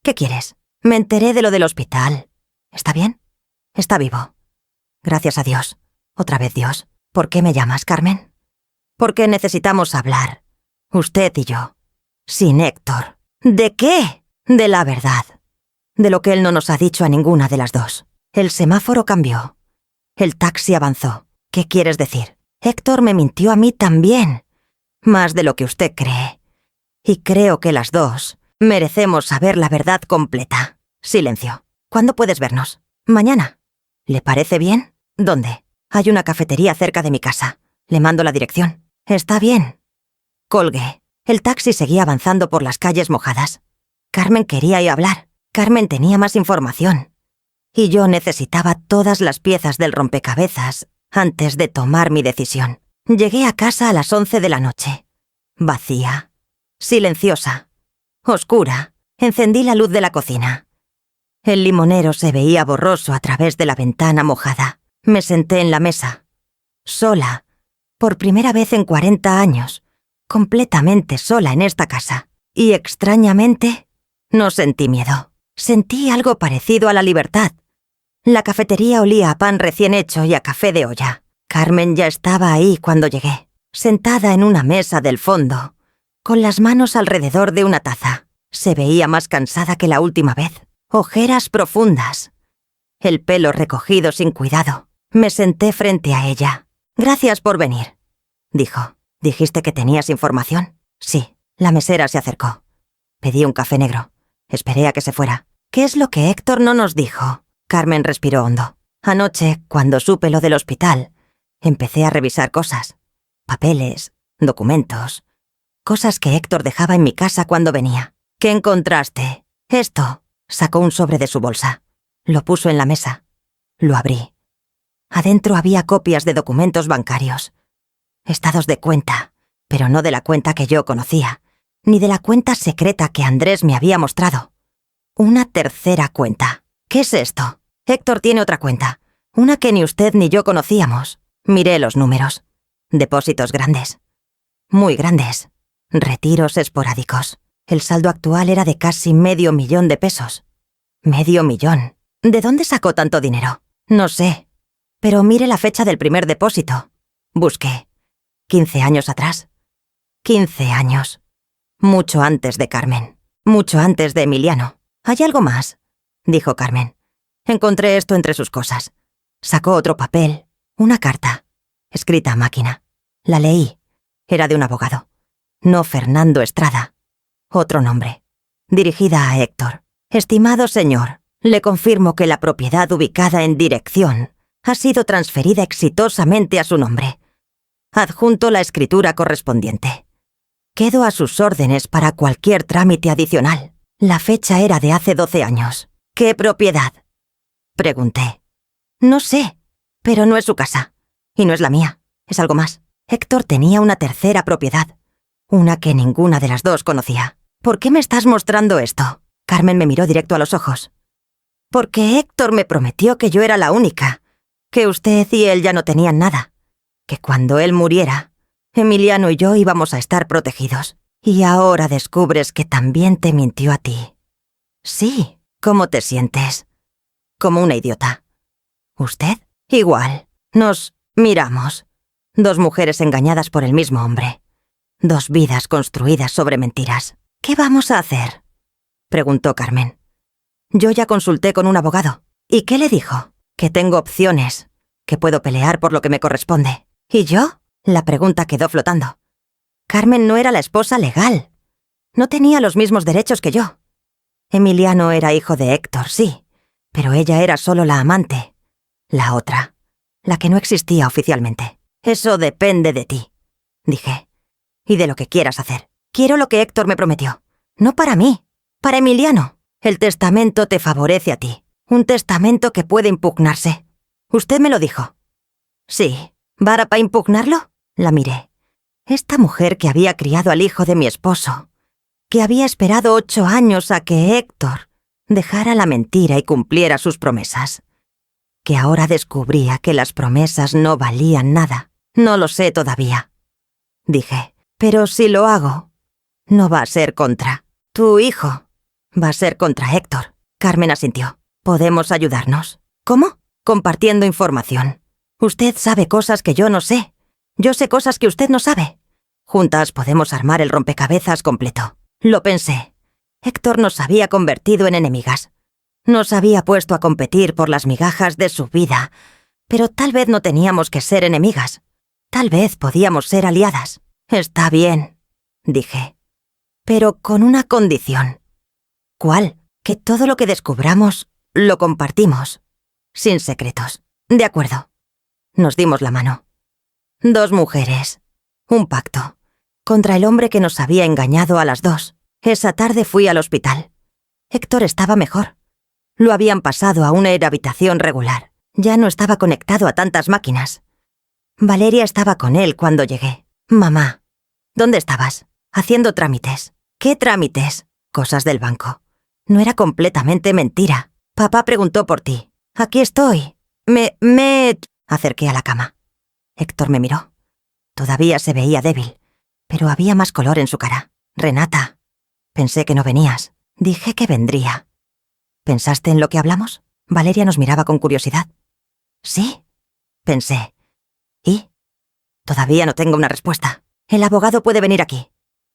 ¿Qué quieres? Me enteré de lo del hospital. ¿Está bien? Está vivo. Gracias a Dios. Otra vez Dios. ¿Por qué me llamas, Carmen? Porque necesitamos hablar. Usted y yo. Sin Héctor. ¿De qué? De la verdad. De lo que él no nos ha dicho a ninguna de las dos. El semáforo cambió. El taxi avanzó. ¿Qué quieres decir? Héctor me mintió a mí también. Más de lo que usted cree. Y creo que las dos merecemos saber la verdad completa. Silencio. ¿Cuándo puedes vernos? Mañana. ¿Le parece bien? ¿Dónde? Hay una cafetería cerca de mi casa. Le mando la dirección. Está bien. Colgué. El taxi seguía avanzando por las calles mojadas. Carmen quería ir a hablar. Carmen tenía más información. Y yo necesitaba todas las piezas del rompecabezas antes de tomar mi decisión. Llegué a casa a las 11 de la noche. Vacía, silenciosa, oscura. Encendí la luz de la cocina. El limonero se veía borroso a través de la ventana mojada. Me senté en la mesa, sola, por primera vez en 40 años, completamente sola en esta casa. Y extrañamente, no sentí miedo. Sentí algo parecido a la libertad. La cafetería olía a pan recién hecho y a café de olla. Carmen ya estaba ahí cuando llegué, sentada en una mesa del fondo, con las manos alrededor de una taza. Se veía más cansada que la última vez. Ojeras profundas. El pelo recogido sin cuidado. Me senté frente a ella. «Gracias por venir», dijo. «¿Dijiste que tenías información?» «Sí». La mesera se acercó. Pedí un café negro. Esperé a que se fuera. «¿Qué es lo que Héctor no nos dijo?» Carmen respiró hondo. «Anoche, cuando supe lo del hospital, empecé a revisar cosas. Papeles, documentos, cosas que Héctor dejaba en mi casa cuando venía. ¿Qué encontraste?» «Esto». Sacó un sobre de su bolsa. Lo puso en la mesa. Lo abrí. Adentro había copias de documentos bancarios. Estados de cuenta, pero no de la cuenta que yo conocía, ni de la cuenta secreta que Andrés me había mostrado. Una tercera cuenta. ¿Qué es esto? Héctor tiene otra cuenta, una que ni usted ni yo conocíamos. Miré los números. Depósitos grandes. Muy grandes. Retiros esporádicos. El saldo actual era de casi $500,000. $500,000. ¿De dónde sacó tanto dinero? No sé. Pero mire la fecha del primer depósito. Busqué. 15 años atrás. 15 años. Mucho antes de Carmen. Mucho antes de Emiliano. «¿Hay algo más?», dijo Carmen. Encontré esto entre sus cosas. Sacó otro papel. Una carta. Escrita a máquina. La leí. Era de un abogado. No Fernando Estrada. Otro nombre. Dirigida a Héctor. «Estimado señor, le confirmo que la propiedad ubicada en Dirección ha sido transferida exitosamente a su nombre. Adjunto la escritura correspondiente. Quedo a sus órdenes para cualquier trámite adicional». La fecha era de hace 12 años. «¿Qué propiedad?», pregunté. «No sé, pero no es su casa. Y no es la mía. Es algo más. Héctor tenía una tercera propiedad. Una que ninguna de las dos conocía». «¿Por qué me estás mostrando esto?». Carmen me miró directo a los ojos. «Porque Héctor me prometió que yo era la única, que usted y él ya no tenían nada, que cuando él muriera, Emiliano y yo íbamos a estar protegidos. Y ahora descubres que también te mintió a ti». «Sí, ¿cómo te sientes?» «Como una idiota». «¿Usted?» «Igual. Nos miramos. Dos mujeres engañadas por el mismo hombre. Dos vidas construidas sobre mentiras. ¿Qué vamos a hacer?», preguntó Carmen. «Yo ya consulté con un abogado». «¿Y qué le dijo?». «Que tengo opciones, que puedo pelear por lo que me corresponde». «¿Y yo?». La pregunta quedó flotando. Carmen no era la esposa legal. No tenía los mismos derechos que yo. Emiliano era hijo de Héctor, sí, pero ella era solo la amante. La otra, la que no existía oficialmente. «Eso depende de ti», dije, «y de lo que quieras hacer. Quiero lo que Héctor me prometió. No para mí, para Emiliano. El testamento te favorece a ti. Un testamento que puede impugnarse. Usted me lo dijo». «Sí. ¿Vara para impugnarlo?». La miré. Esta mujer que había criado al hijo de mi esposo, que había esperado 8 años a que Héctor dejara la mentira y cumpliera sus promesas, que ahora descubría que las promesas no valían nada. «No lo sé todavía», dije, «pero si lo hago, no va a ser contra tu hijo, va a ser contra Héctor». Carmen asintió. «¿Podemos ayudarnos?». «¿Cómo?». «Compartiendo información. Usted sabe cosas que yo no sé. Yo sé cosas que usted no sabe. Juntas podemos armar el rompecabezas completo». Lo pensé. Héctor nos había convertido en enemigas. Nos había puesto a competir por las migajas de su vida. Pero tal vez no teníamos que ser enemigas. Tal vez podíamos ser aliadas. «Está bien», dije. «Pero con una condición». «¿Cuál?». «Que todo lo que descubramos lo compartimos. Sin secretos». «De acuerdo». Nos dimos la mano. 2 mujeres. Un pacto. Contra el hombre que nos había engañado a las 2. Esa tarde fui al hospital. Héctor estaba mejor. Lo habían pasado a una habitación regular. Ya no estaba conectado a tantas máquinas. Valeria estaba con él cuando llegué. Mamá, ¿dónde estabas? Haciendo trámites. ¿Qué trámites? Cosas del banco. No era completamente mentira. Papá preguntó por ti. Aquí estoy. Me acerqué a la cama. Héctor me miró. Todavía se veía débil, pero había más color en su cara. Renata, pensé que no venías. Dije que vendría. ¿Pensaste en lo que hablamos? Valeria nos miraba con curiosidad. Sí, pensé. ¿Y? Todavía no tengo una respuesta. El abogado puede venir aquí.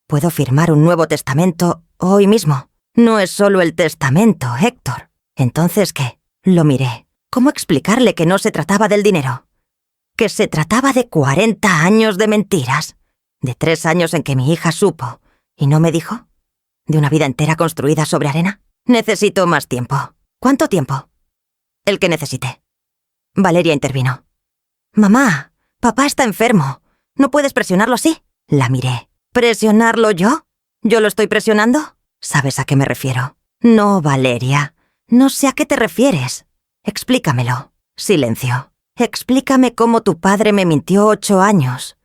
Puedo firmar un nuevo testamento hoy mismo. No es solo el testamento, Héctor. ¿Entonces qué? Lo miré. ¿Cómo explicarle que no se trataba del dinero? Que se trataba de 40 años de mentiras. De 3 años en que mi hija supo y no me dijo. ¿De una vida entera construida sobre arena? Necesito más tiempo. ¿Cuánto tiempo? El que necesite. Valeria intervino. Mamá, papá está enfermo. ¿No puedes presionarlo así? La miré. ¿Presionarlo yo? ¿Yo lo estoy presionando? ¿Sabes a qué me refiero? No, Valeria. No sé a qué te refieres. Explícamelo. Silencio. Explícame cómo tu padre me mintió 8 años.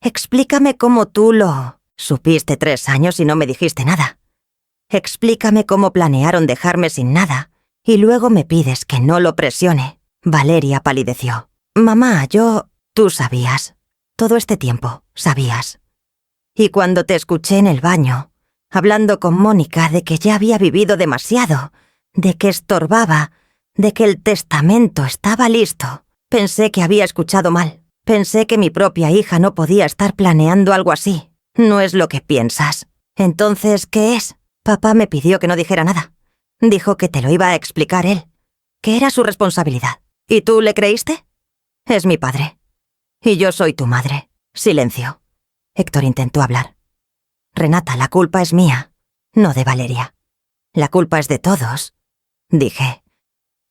Explícame cómo tú lo supiste 3 años y no me dijiste nada. Explícame cómo planearon dejarme sin nada y luego me pides que no lo presione. Valeria palideció. Mamá, tú sabías. Todo este tiempo, sabías. Y cuando te escuché en el baño, hablando con Mónica de que ya había vivido demasiado, de que estorbaba, de que el testamento estaba listo, pensé que había escuchado mal. Pensé que mi propia hija no podía estar planeando algo así. No es lo que piensas. Entonces, ¿qué es? Papá me pidió que no dijera nada. Dijo que te lo iba a explicar él, que era su responsabilidad. ¿Y tú le creíste? Es mi padre. Y yo soy tu madre. Silencio. Héctor intentó hablar. Renata, la culpa es mía, no de Valeria. La culpa es de todos, dije.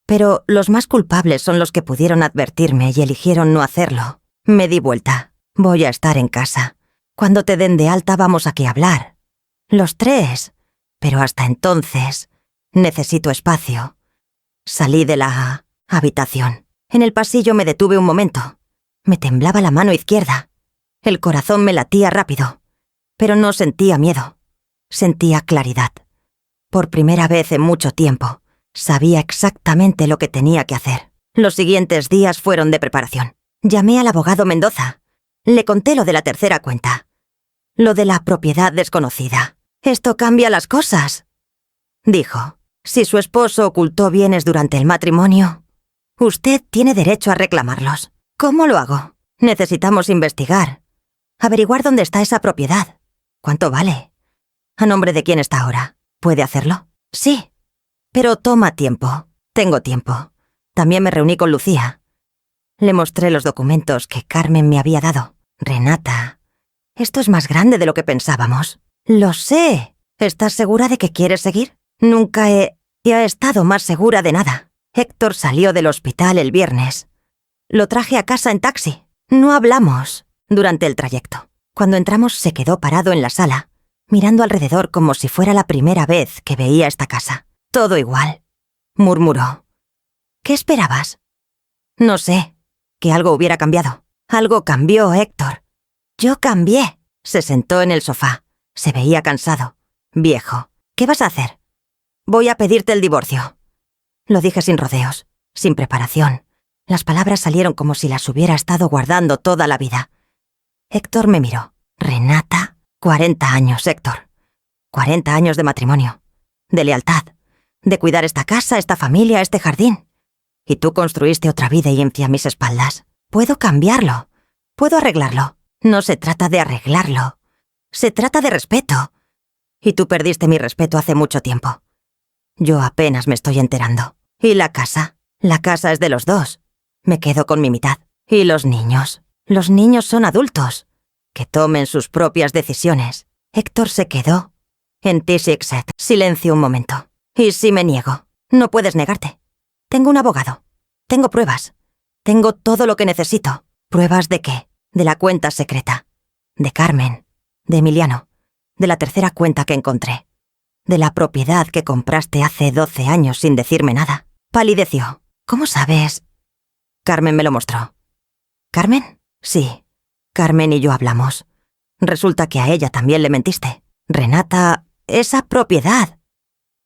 Pero los más culpables son los que pudieron advertirme y eligieron no hacerlo. Me di vuelta. Voy a estar en casa. Cuando te den de alta vamos aquí a hablar. Los 3. Pero hasta entonces necesito espacio. Salí de la habitación. En el pasillo me detuve un momento. Me temblaba la mano izquierda. El corazón me latía rápido. Pero no sentía miedo. Sentía claridad. Por primera vez en mucho tiempo, sabía exactamente lo que tenía que hacer. Los siguientes días fueron de preparación. Llamé al abogado Mendoza. Le conté lo de la tercera cuenta. Lo de la propiedad desconocida. Esto cambia las cosas, dijo. Si su esposo ocultó bienes durante el matrimonio, usted tiene derecho a reclamarlos. ¿Cómo lo hago? Necesitamos investigar. Averiguar dónde está esa propiedad. ¿Cuánto vale? ¿A nombre de quién está ahora? ¿Puede hacerlo? Sí. Pero toma tiempo. Tengo tiempo. También me reuní con Lucía. Le mostré los documentos que Carmen me había dado. Renata, esto es más grande de lo que pensábamos. Lo sé. ¿Estás segura de que quieres seguir? Nunca he estado más segura de nada. Héctor salió del hospital el viernes. Lo traje a casa en taxi. No hablamos durante el trayecto. Cuando entramos se quedó parado en la sala, mirando alrededor como si fuera la primera vez que veía esta casa. Todo igual, murmuró. ¿Qué esperabas? No sé, que algo hubiera cambiado. Algo cambió, Héctor. Yo cambié. Se sentó en el sofá. Se veía cansado, viejo. ¿Qué vas a hacer? Voy a pedirte el divorcio. Lo dije sin rodeos, sin preparación. Las palabras salieron como si las hubiera estado guardando toda la vida. Héctor me miró. Renata, 40 años, Héctor. 40 años de matrimonio, de lealtad, de cuidar esta casa, esta familia, este jardín. Y tú construiste otra vida y a mis espaldas. Puedo cambiarlo. Puedo arreglarlo. No se trata de arreglarlo. Se trata de respeto. Y tú perdiste mi respeto hace mucho tiempo. Yo apenas me estoy enterando. ¿Y la casa? La casa es de los dos. Me quedo con mi mitad. ¿Y los niños? Los niños son adultos. Que tomen sus propias decisiones. Héctor se quedó en Tishixet. Silencio un momento. ¿Y si me niego? No puedes negarte. Tengo un abogado. Tengo pruebas. Tengo todo lo que necesito. ¿Pruebas de qué? De la cuenta secreta. De Carmen. De Emiliano. De la tercera cuenta que encontré. De la propiedad que compraste hace 12 años sin decirme nada. Palideció. ¿Cómo sabes? Carmen me lo mostró. ¿Carmen? Sí, Carmen y yo hablamos. Resulta que a ella también le mentiste. Renata, esa propiedad.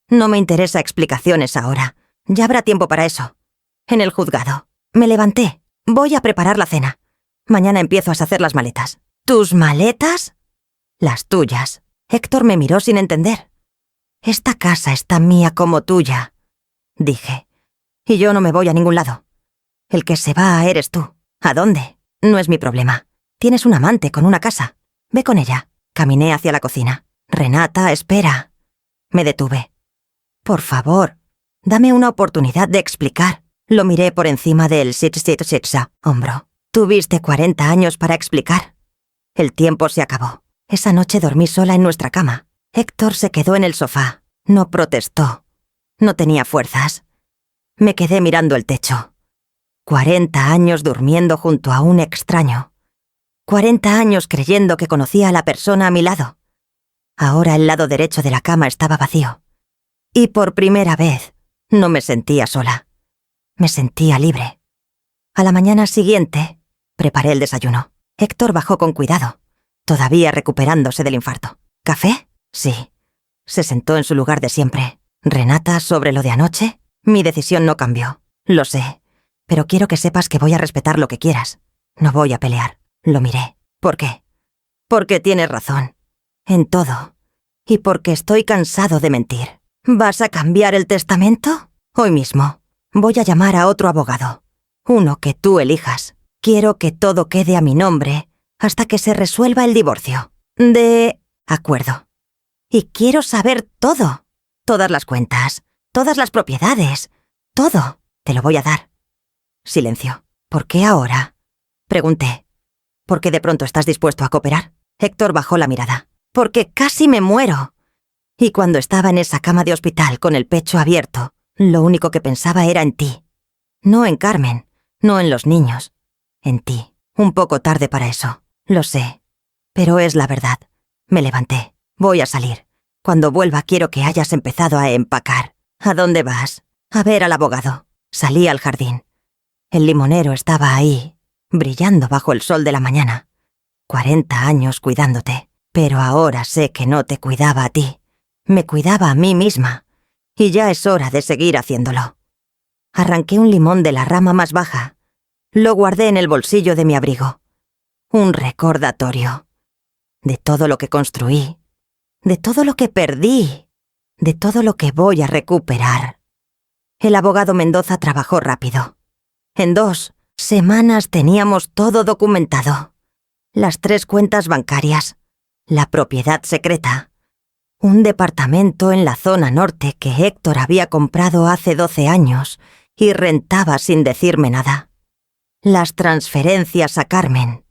No me interesa explicaciones ahora. Ya habrá tiempo para eso. En el juzgado. Me levanté. Voy a preparar la cena. Mañana empiezo a hacer las maletas. ¿Tus maletas? Las tuyas. Héctor me miró sin entender. Esta casa es tan mía como tuya, dije. Y yo no me voy a ningún lado. El que se va eres tú. ¿A dónde? No es mi problema. Tienes un amante con una casa. Ve con ella. Caminé hacia la cocina. Renata, espera. Me detuve. Por favor, dame una oportunidad de explicar. Lo miré por encima del hombro. Tuviste 40 años para explicar. El tiempo se acabó. Esa noche dormí sola en nuestra cama. Héctor se quedó en el sofá. No protestó. No tenía fuerzas. Me quedé mirando el techo. 40 años durmiendo junto a un extraño. 40 años creyendo que conocía a la persona a mi lado. Ahora el lado derecho de la cama estaba vacío. Y por primera vez no me sentía sola. Me sentía libre. A la mañana siguiente, preparé el desayuno. Héctor bajó con cuidado, todavía recuperándose del infarto. ¿Café? Sí. Se sentó en su lugar de siempre. Renata, sobre lo de anoche, mi decisión no cambió. Lo sé, pero quiero que sepas que voy a respetar lo que quieras. No voy a pelear. Lo miré. ¿Por qué? Porque tienes razón. En todo. Y porque estoy cansado de mentir. ¿Vas a cambiar el testamento? Hoy mismo. Voy a llamar a otro abogado. Uno que tú elijas. Quiero que todo quede a mi nombre hasta que se resuelva el divorcio. De acuerdo. Y quiero saber todo. Todas las cuentas, todas las propiedades, todo. Te lo voy a dar. Silencio. ¿Por qué ahora? Pregunté. ¿Por qué de pronto estás dispuesto a cooperar? Héctor bajó la mirada. Porque casi me muero. Y cuando estaba en esa cama de hospital con el pecho abierto, lo único que pensaba era en ti. No en Carmen, no en los niños. En ti. Un poco tarde para eso. Lo sé. Pero es la verdad. Me levanté. Voy a salir. Cuando vuelva quiero que hayas empezado a empacar. ¿A dónde vas? A ver al abogado. Salí al jardín. El limonero estaba ahí, brillando bajo el sol de la mañana. 40 años cuidándote. Pero ahora sé que no te cuidaba a ti. Me cuidaba a mí misma. Y ya es hora de seguir haciéndolo. Arranqué un limón de la rama más baja. Lo guardé en el bolsillo de mi abrigo. Un recordatorio. De todo lo que construí. De todo lo que perdí. De todo lo que voy a recuperar. El abogado Mendoza trabajó rápido. En 2 semanas teníamos todo documentado. Las 3 cuentas bancarias. La propiedad secreta. Un departamento en la zona norte que Héctor había comprado hace 12 años y rentaba sin decirme nada. Las transferencias a Carmen.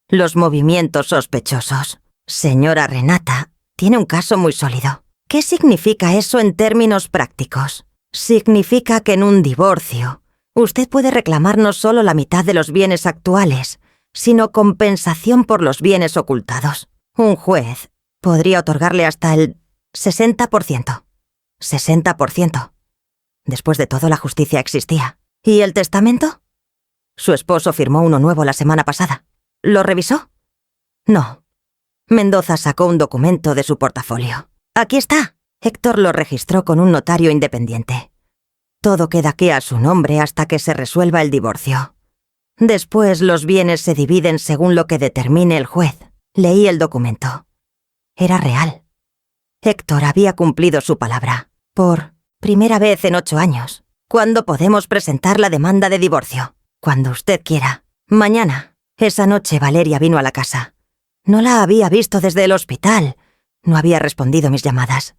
Los movimientos sospechosos. Señora Renata, tiene un caso muy sólido. ¿Qué significa eso en términos prácticos? Significa que en un divorcio, usted puede reclamar no solo la mitad de los bienes actuales, sino compensación por los bienes ocultados. Un juez podría otorgarle hasta el 60%. 60%. Después de todo, la justicia existía. ¿Y el testamento? Su esposo firmó uno nuevo la semana pasada. ¿Lo revisó? No. Mendoza sacó un documento de su portafolio. Aquí está. Héctor lo registró con un notario independiente. Todo queda aquí a su nombre hasta que se resuelva el divorcio. Después los bienes se dividen según lo que determine el juez. Leí el documento. Era real. Héctor había cumplido su palabra. Por primera vez en 8 años. ¿Cuándo podemos presentar la demanda de divorcio? Cuando usted quiera. Mañana. Esa noche Valeria vino a la casa. No la había visto desde el hospital. No había respondido mis llamadas.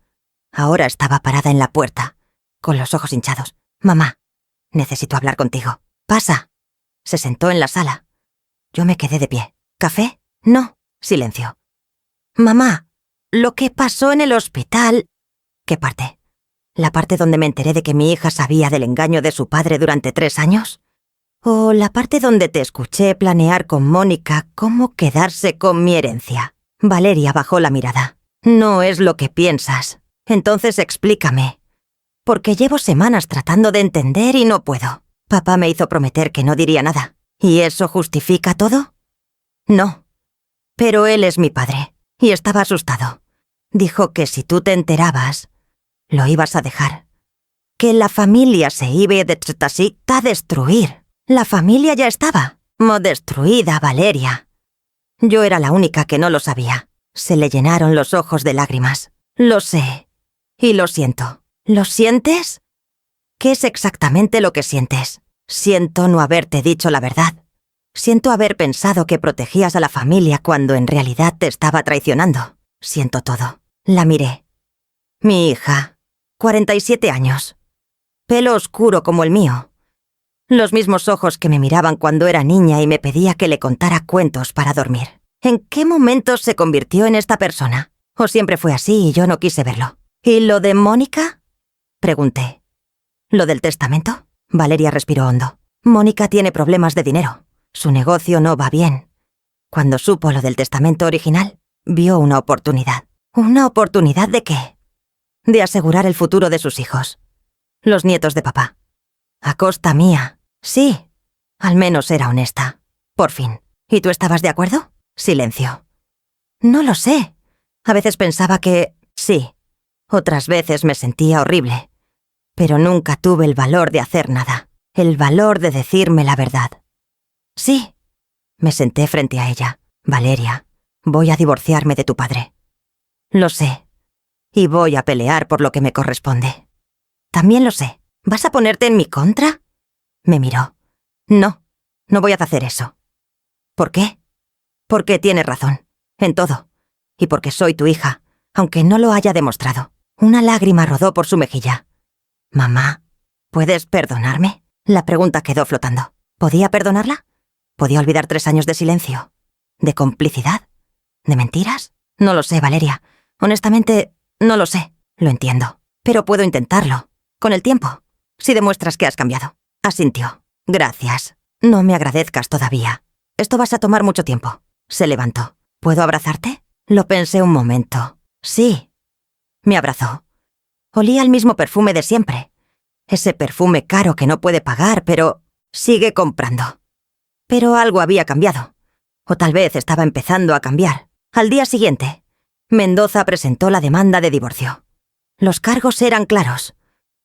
Ahora estaba parada en la puerta, con los ojos hinchados. Mamá, necesito hablar contigo. Pasa. Se sentó en la sala. Yo me quedé de pie. ¿Café? No. Silencio. Mamá, lo que pasó en el hospital... ¿Qué parte? ¿La parte donde me enteré de que mi hija sabía del engaño de su padre durante 3 años? ¿O la parte donde te escuché planear con Mónica cómo quedarse con mi herencia? Valeria bajó la mirada. No es lo que piensas. Entonces explícame. Porque llevo semanas tratando de entender y no puedo. Papá me hizo prometer que no diría nada. ¿Y eso justifica todo? No. Pero él es mi padre, y estaba asustado. Dijo que si tú te enterabas, lo ibas a dejar. Que la familia se iba a destruir. La familia ya estaba destruida, Valeria. Yo era la única que no lo sabía. Se le llenaron los ojos de lágrimas. Lo sé. Y lo siento. ¿Lo sientes? ¿Qué es exactamente lo que sientes? Siento no haberte dicho la verdad. Siento haber pensado que protegías a la familia cuando en realidad te estaba traicionando. Siento todo. La miré. Mi hija, 47 años. Pelo oscuro como el mío. Los mismos ojos que me miraban cuando era niña y me pedía que le contara cuentos para dormir. ¿En qué momento se convirtió en esta persona? ¿O siempre fue así y yo no quise verlo? ¿Y lo de Mónica? Pregunté. ¿Lo del testamento? Valeria respiró hondo. Mónica tiene problemas de dinero. Su negocio no va bien. Cuando supo lo del testamento original, vio una oportunidad. ¿Una oportunidad de qué? De asegurar el futuro de sus hijos. Los nietos de papá. A costa mía. Sí. Al menos era honesta. Por fin. ¿Y tú estabas de acuerdo? Silencio. No lo sé. A veces pensaba que sí. Otras veces me sentía horrible. Pero nunca tuve el valor de hacer nada. El valor de decirme la verdad. Sí. Me senté frente a ella. Valeria, voy a divorciarme de tu padre. Lo sé. Y voy a pelear por lo que me corresponde. También lo sé. ¿Vas a ponerte en mi contra? Me miró. No, no voy a hacer eso. ¿Por qué? Porque tienes razón. En todo. Y porque soy tu hija, aunque no lo haya demostrado. Una lágrima rodó por su mejilla. Mamá, ¿puedes perdonarme? La pregunta quedó flotando. ¿Podía perdonarla? ¿Podía olvidar 3 años de silencio? ¿De complicidad? ¿De mentiras? No lo sé, Valeria. Honestamente, no lo sé. Lo entiendo. Pero puedo intentarlo. Con el tiempo. Si demuestras que has cambiado. Asintió. Gracias. No me agradezcas todavía. Esto vas a tomar mucho tiempo. Se levantó. ¿Puedo abrazarte? Lo pensé un momento. Sí. Me abrazó. Olía el mismo perfume de siempre. Ese perfume caro que no puede pagar, pero sigue comprando. Pero algo había cambiado. O tal vez estaba empezando a cambiar. Al día siguiente, Mendoza presentó la demanda de divorcio. Los cargos eran claros.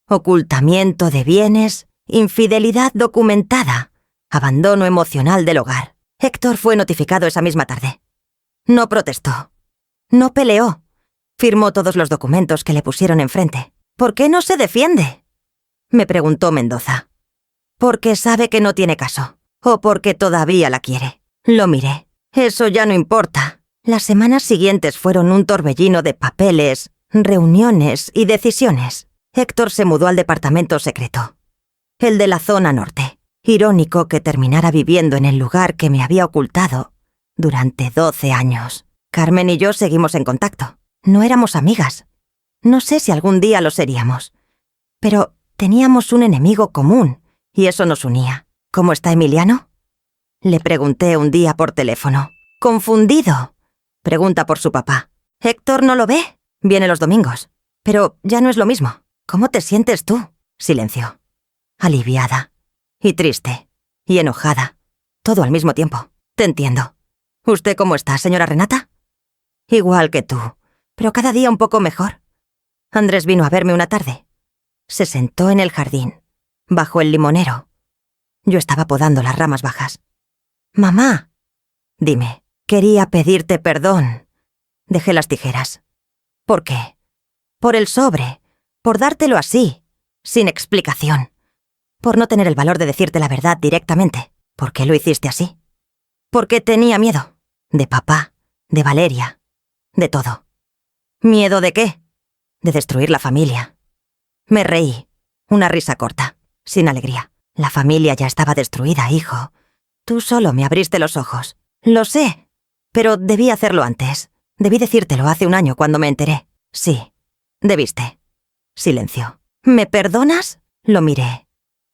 Ocultamiento de bienes, infidelidad documentada, abandono emocional del hogar. Héctor fue notificado esa misma tarde. No protestó. No peleó. Firmó todos los documentos que le pusieron enfrente. ¿Por qué no se defiende? Me preguntó Mendoza. Porque sabe que no tiene caso. O porque todavía la quiere. Lo miré. Eso ya no importa. Las semanas siguientes fueron un torbellino de papeles, reuniones y decisiones. Héctor se mudó al departamento secreto. El de la zona norte. Irónico que terminara viviendo en el lugar que me había ocultado durante 12 años. Carmen y yo seguimos en contacto. No éramos amigas. No sé si algún día lo seríamos. Pero teníamos un enemigo común y eso nos unía. ¿Cómo está Emiliano? Le pregunté un día por teléfono. Confundido. Pregunta por su papá. Héctor no lo ve. Viene los domingos. Pero ya no es lo mismo. ¿Cómo te sientes tú? Silencio. Aliviada. Y triste. Y enojada. Todo al mismo tiempo. Te entiendo. ¿Usted cómo está, señora Renata? Igual que tú. Pero cada día un poco mejor. Andrés vino a verme una tarde. Se sentó en el jardín, bajo el limonero. Yo estaba podando las ramas bajas. Mamá. Dime, quería pedirte perdón. Dejé las tijeras. ¿Por qué? Por el sobre. Por dártelo así, sin explicación. Por no tener el valor de decirte la verdad directamente. ¿Por qué lo hiciste así? Porque tenía miedo. De papá, de Valeria, de todo. ¿Miedo de qué? De destruir la familia. Me reí. Una risa corta, sin alegría. La familia ya estaba destruida, hijo. Tú solo me abriste los ojos. Lo sé. Pero debí hacerlo antes. Debí decírtelo hace 1 año cuando me enteré. Sí, debiste. Silencio. ¿Me perdonas? Lo miré.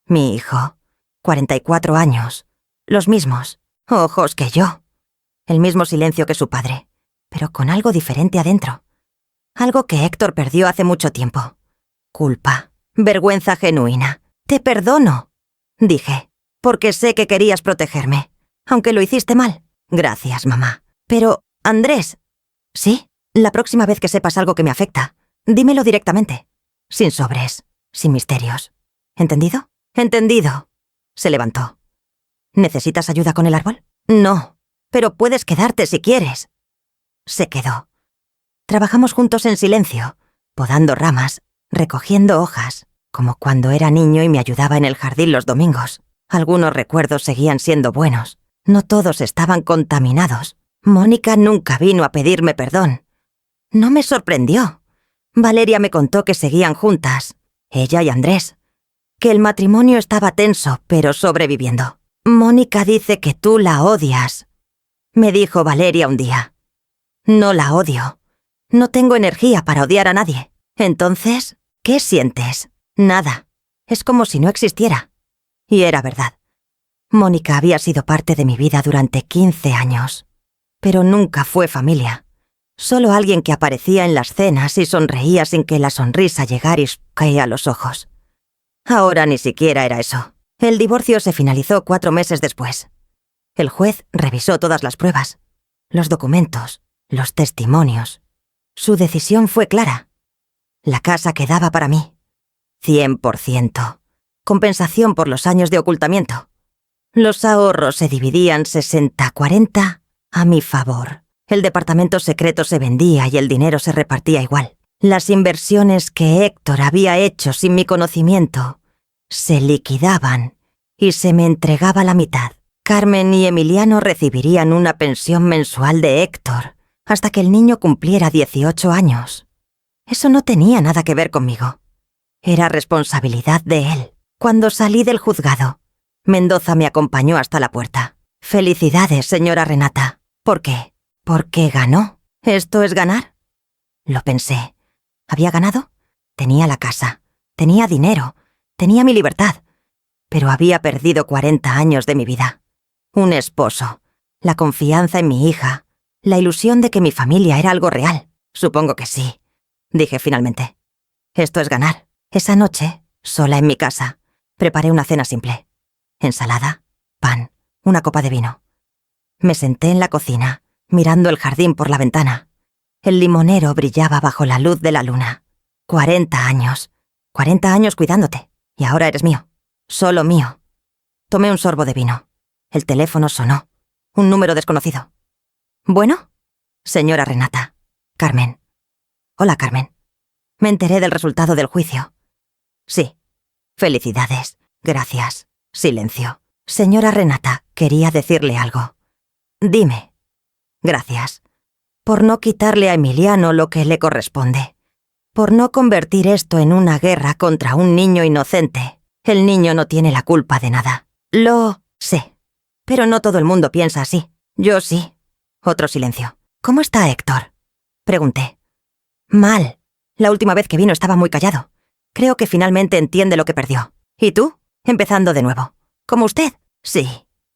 Mi hijo. 44 años. Los mismos. Ojos que yo. El mismo silencio que su padre. Pero con algo diferente adentro. Algo que Héctor perdió hace mucho tiempo. Culpa. Vergüenza genuina. Te perdono. Dije. Porque sé que querías protegerme. Aunque lo hiciste mal. Gracias, mamá. Pero, Andrés... ¿Sí? La próxima vez que sepas algo que me afecta, dímelo directamente. Sin sobres, sin misterios. ¿Entendido? Entendido. Se levantó. ¿Necesitas ayuda con el árbol? No, pero puedes quedarte si quieres. Se quedó. Trabajamos juntos en silencio, podando ramas, recogiendo hojas, como cuando era niño y me ayudaba en el jardín los domingos. Algunos recuerdos seguían siendo buenos. No todos estaban contaminados. Mónica nunca vino a pedirme perdón. No me sorprendió. Valeria me contó que seguían juntas, ella y Andrés, que el matrimonio estaba tenso, pero sobreviviendo. Mónica dice que tú la odias, me dijo Valeria un día. No la odio. No tengo energía para odiar a nadie. Entonces, ¿qué sientes? Nada. Es como si no existiera. Y era verdad. Mónica había sido parte de mi vida durante 15 años, pero nunca fue familia. Solo alguien que aparecía en las cenas y sonreía sin que la sonrisa llegara y caía a los ojos. Ahora ni siquiera era eso. El divorcio se finalizó 4 meses después. El juez revisó todas las pruebas, los documentos, los testimonios. Su decisión fue clara. La casa quedaba para mí. 100%. Compensación por los años de ocultamiento. Los ahorros se dividían 60-40 a mi favor. El departamento secreto se vendía y el dinero se repartía igual. Las inversiones que Héctor había hecho sin mi conocimiento se liquidaban y se me entregaba la mitad. Carmen y Emiliano recibirían una pensión mensual de Héctor hasta que el niño cumpliera 18 años. Eso no tenía nada que ver conmigo. Era responsabilidad de él. Cuando salí del juzgado, Mendoza me acompañó hasta la puerta. «Felicidades, señora Renata». «¿Por qué?» «Porque ganó. ¿Esto es ganar?» Lo pensé. ¿Había ganado? Tenía la casa, tenía dinero, tenía mi libertad, pero había perdido 40 años de mi vida. Un esposo, la confianza en mi hija, la ilusión de que mi familia era algo real. Supongo que sí, dije finalmente. Esto es ganar. Esa noche, sola en mi casa, preparé una cena simple. Ensalada, pan, una copa de vino. Me senté en la cocina, mirando el jardín por la ventana. El limonero brillaba bajo la luz de la luna. 40 años. 40 años cuidándote. Y ahora eres mío. Solo mío. Tomé un sorbo de vino. El teléfono sonó. Un número desconocido. ¿Bueno? Señora Renata. Carmen. Hola, Carmen. Me enteré del resultado del juicio. Sí. Felicidades. Gracias. Silencio. Señora Renata, quería decirle algo. Dime. Gracias. Por no quitarle a Emiliano lo que le corresponde. Por no convertir esto en una guerra contra un niño inocente. El niño no tiene la culpa de nada. Lo sé. Pero no todo el mundo piensa así. Yo sí. Otro silencio. ¿Cómo está Héctor? Pregunté. Mal. La última vez que vino estaba muy callado. Creo que finalmente entiende lo que perdió. ¿Y tú? Empezando de nuevo. ¿Como usted? Sí.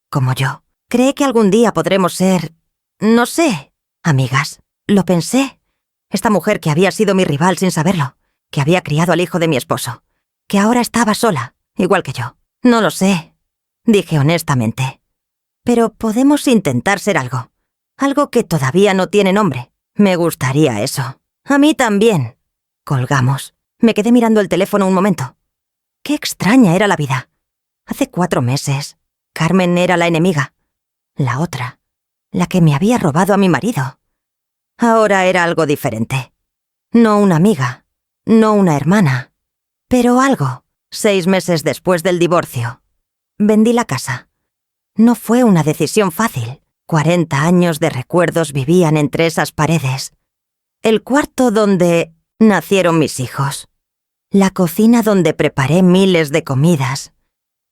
Como yo. ¿Cree que algún día podremos ser... no sé... amigas? Lo pensé. Esta mujer que había sido mi rival sin saberlo, que había criado al hijo de mi esposo, que ahora estaba sola, igual que yo. No lo sé, dije honestamente. Pero podemos intentar ser algo. Algo que todavía no tiene nombre. Me gustaría eso. A mí también. Colgamos. Me quedé mirando el teléfono un momento. Qué extraña era la vida. Hace 4 meses, Carmen era la enemiga. La otra, la que me había robado a mi marido. Ahora era algo diferente. No una amiga, no una hermana, pero algo. 6 meses después del divorcio, vendí la casa. No fue una decisión fácil. 40 años de recuerdos vivían entre esas paredes. El cuarto donde nacieron mis hijos. La cocina donde preparé miles de comidas.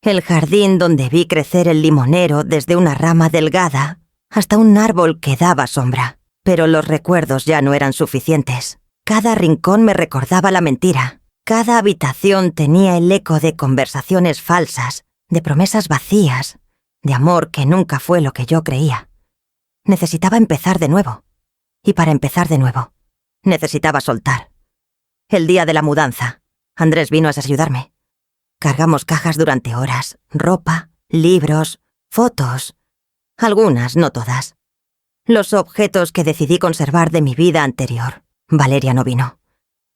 El jardín donde vi crecer el limonero desde una rama delgada hasta un árbol que daba sombra. Pero los recuerdos ya no eran suficientes. Cada rincón me recordaba la mentira. Cada habitación tenía el eco de conversaciones falsas, de promesas vacías, de amor que nunca fue lo que yo creía. Necesitaba empezar de nuevo. Y para empezar de nuevo, necesitaba soltar. El día de la mudanza, Andrés vino a ayudarme. Cargamos cajas durante horas, ropa, libros, fotos. Algunas, no todas. Los objetos que decidí conservar de mi vida anterior. Valeria no vino.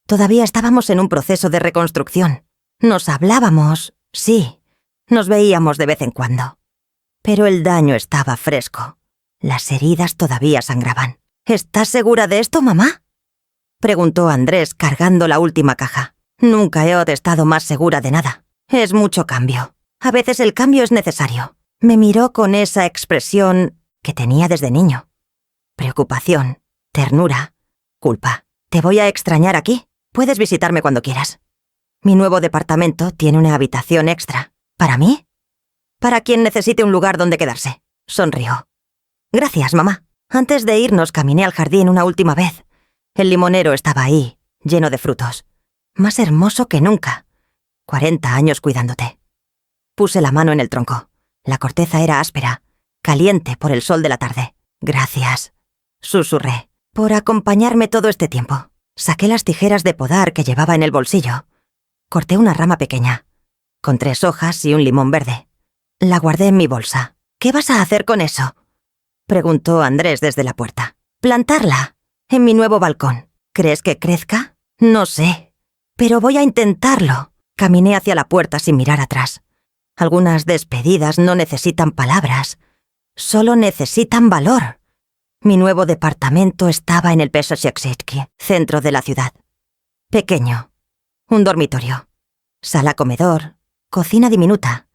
Todavía estábamos en un proceso de reconstrucción. Nos hablábamos, sí. Nos veíamos de vez en cuando. Pero el daño estaba fresco. Las heridas todavía sangraban. ¿Estás segura de esto, mamá?, preguntó Andrés cargando la última caja. Nunca he estado más segura de nada. Es mucho cambio. A veces el cambio es necesario. Me miró con esa expresión que tenía desde niño. Preocupación, ternura, culpa. Te voy a extrañar aquí. Puedes visitarme cuando quieras. Mi nuevo departamento tiene una habitación extra. ¿Para mí? Para quien necesite un lugar donde quedarse. Sonrió. Gracias, mamá. Antes de irnos caminé al jardín una última vez. El limonero estaba ahí, lleno de frutos. Más hermoso que nunca. 40 años cuidándote. Puse la mano en el tronco. La corteza era áspera, caliente por el sol de la tarde. Gracias, susurré, por acompañarme todo este tiempo. Saqué las tijeras de podar que llevaba en el bolsillo. Corté una rama pequeña, con 3 hojas y un limón verde. La guardé en mi bolsa. ¿Qué vas a hacer con eso?, preguntó Andrés desde la puerta. Plantarla, en mi nuevo balcón. ¿Crees que crezca? No sé, pero voy a intentarlo. Caminé hacia la puerta sin mirar atrás. Algunas despedidas no necesitan palabras, solo necesitan valor. Mi nuevo departamento estaba en el Pesosieksky, centro de la ciudad. Pequeño, un dormitorio, sala-comedor, cocina diminuta,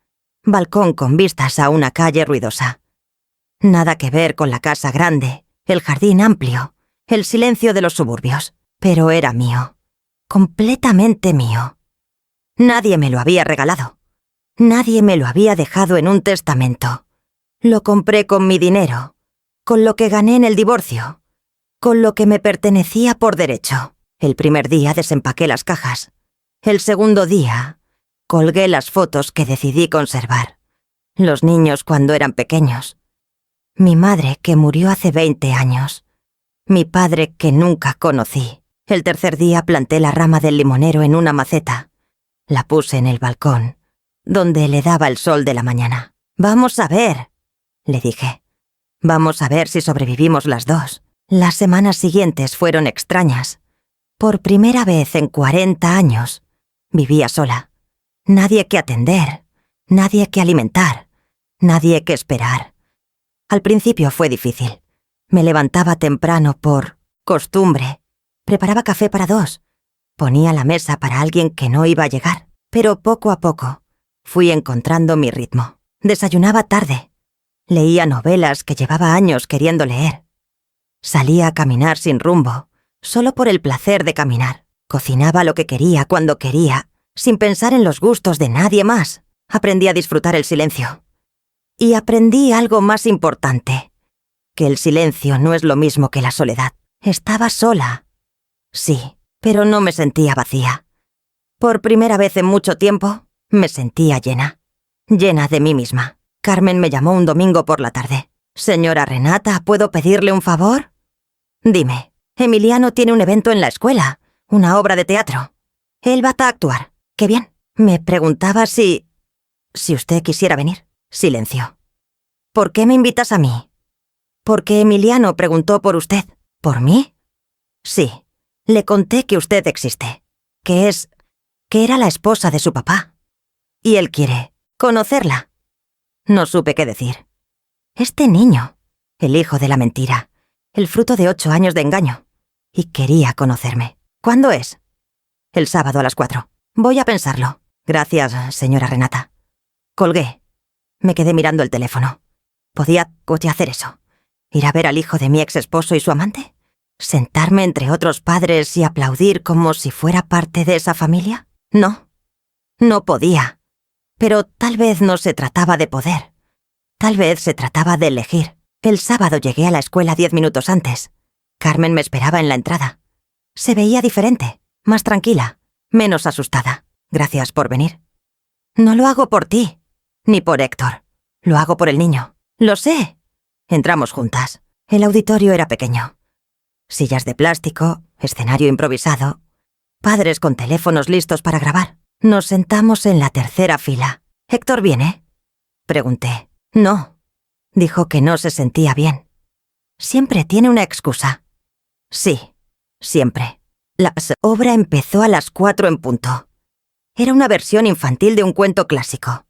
balcón con vistas a una calle ruidosa. Nada que ver con la casa grande, el jardín amplio, el silencio de los suburbios, pero era mío, completamente mío. Nadie me lo había regalado. Nadie me lo había dejado en un testamento. Lo compré con mi dinero, con lo que gané en el divorcio, con lo que me pertenecía por derecho. El primer día desempaqué las cajas. El segundo día, colgué las fotos que decidí conservar. Los niños cuando eran pequeños. Mi madre que murió hace 20 años. Mi padre que nunca conocí. El tercer día planté la rama del limonero en una maceta. La puse en el balcón, donde le daba el sol de la mañana. Vamos a ver, le dije. Vamos a ver si sobrevivimos las dos. Las semanas siguientes fueron extrañas. Por primera vez en 40 años, vivía sola. Nadie que atender, nadie que alimentar, nadie que esperar. Al principio fue difícil. Me levantaba temprano por costumbre. Preparaba café para 2. Ponía la mesa para alguien que no iba a llegar. Pero poco a poco fui encontrando mi ritmo. Desayunaba tarde. Leía novelas que llevaba años queriendo leer. Salía a caminar sin rumbo, solo por el placer de caminar. Cocinaba lo que quería cuando quería, sin pensar en los gustos de nadie más. Aprendí a disfrutar el silencio. Y aprendí algo más importante, que el silencio no es lo mismo que la soledad. Estaba sola. Sí, pero no me sentía vacía. Por primera vez en mucho tiempo, me sentía llena. Llena de mí misma. Carmen me llamó un domingo por la tarde. «Señora Renata, ¿puedo pedirle un favor?» «Dime, Emiliano tiene un evento en la escuela, una obra de teatro. Él va a actuar. ¡Qué bien!». Me preguntaba si usted quisiera venir. Silencio. «¿Por qué me invitas a mí?» «Porque Emiliano preguntó por usted». «¿Por mí?» «Sí. Le conté que usted existe. Que era la esposa de su papá. Y él quiere conocerla». No supe qué decir. Este niño, el hijo de la mentira, el fruto de 8 años de engaño. Y quería conocerme. ¿Cuándo es? El sábado a las 4. Voy a pensarlo. Gracias, señora Renata. Colgué. Me quedé mirando el teléfono. ¿Podía hacer eso? ¿Ir a ver al hijo de mi ex esposo y su amante? ¿Sentarme entre otros padres y aplaudir como si fuera parte de esa familia? No. No podía. Pero tal vez no se trataba de poder. Tal vez se trataba de elegir. El sábado llegué a la escuela 10 minutos antes. Carmen me esperaba en la entrada. Se veía diferente, más tranquila, menos asustada. Gracias por venir. No lo hago por ti, ni por Héctor. Lo hago por el niño. Lo sé. Entramos juntas. El auditorio era pequeño. Sillas de plástico, escenario improvisado, padres con teléfonos listos para grabar. Nos sentamos en la tercera fila. «¿Héctor viene?», pregunté. «No», Dijo que no se sentía bien. Siempre tiene una excusa. Sí, siempre. La obra empezó a las 4 en punto. Era una versión infantil de un cuento clásico.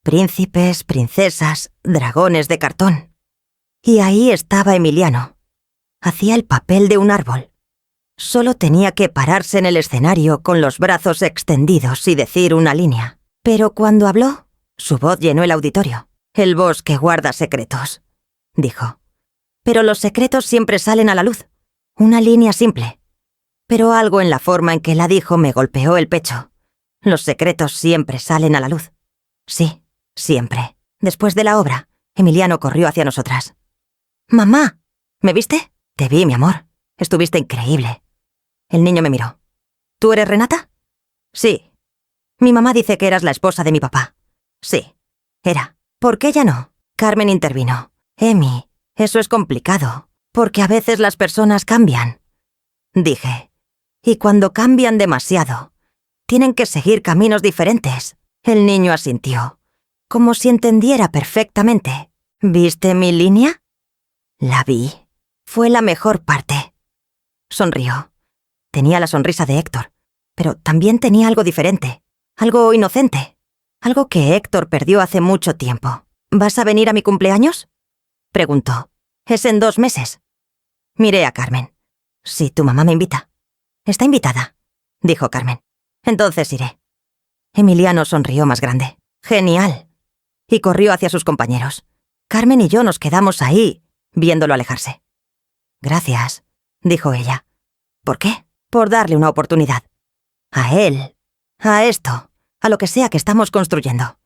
Príncipes, princesas, dragones de cartón. Y ahí estaba Emiliano. Hacía el papel de un árbol. Solo tenía que pararse en el escenario con los brazos extendidos y decir una línea. Pero cuando habló, su voz llenó el auditorio. «El bosque guarda secretos», dijo. «Pero los secretos siempre salen a la luz. Una línea simple. Pero algo en la forma en que la dijo me golpeó el pecho. Los secretos siempre salen a la luz. Sí, siempre». Después de la obra, Emiliano corrió hacia nosotras. «Mamá, ¿me viste?» «Te vi, mi amor. Estuviste increíble». El niño me miró. «¿Tú eres Renata?» «Sí». «Mi mamá dice que eras la esposa de mi papá». «Sí, era». «¿Por qué ya no?» Carmen intervino. «Emi, eso es complicado, porque a veces las personas cambian». Dije. «Y cuando cambian demasiado, tienen que seguir caminos diferentes». El niño asintió, como si entendiera perfectamente. «¿Viste mi línea?» La vi. Fue la mejor parte. Sonrió. Tenía la sonrisa de Héctor, pero también tenía algo diferente, algo inocente, algo que Héctor perdió hace mucho tiempo. «¿Vas a venir a mi cumpleaños?», preguntó. «Es en 2 meses». Miré a Carmen. «Si tu mamá me invita». «Está invitada», dijo Carmen. «Entonces iré». Emiliano sonrió más grande. «Genial». Y corrió hacia sus compañeros. Carmen y yo nos quedamos ahí, viéndolo alejarse. «Gracias», dijo ella. «¿Por qué?» «Por darle una oportunidad. A él, a esto, a lo que sea que estamos construyendo».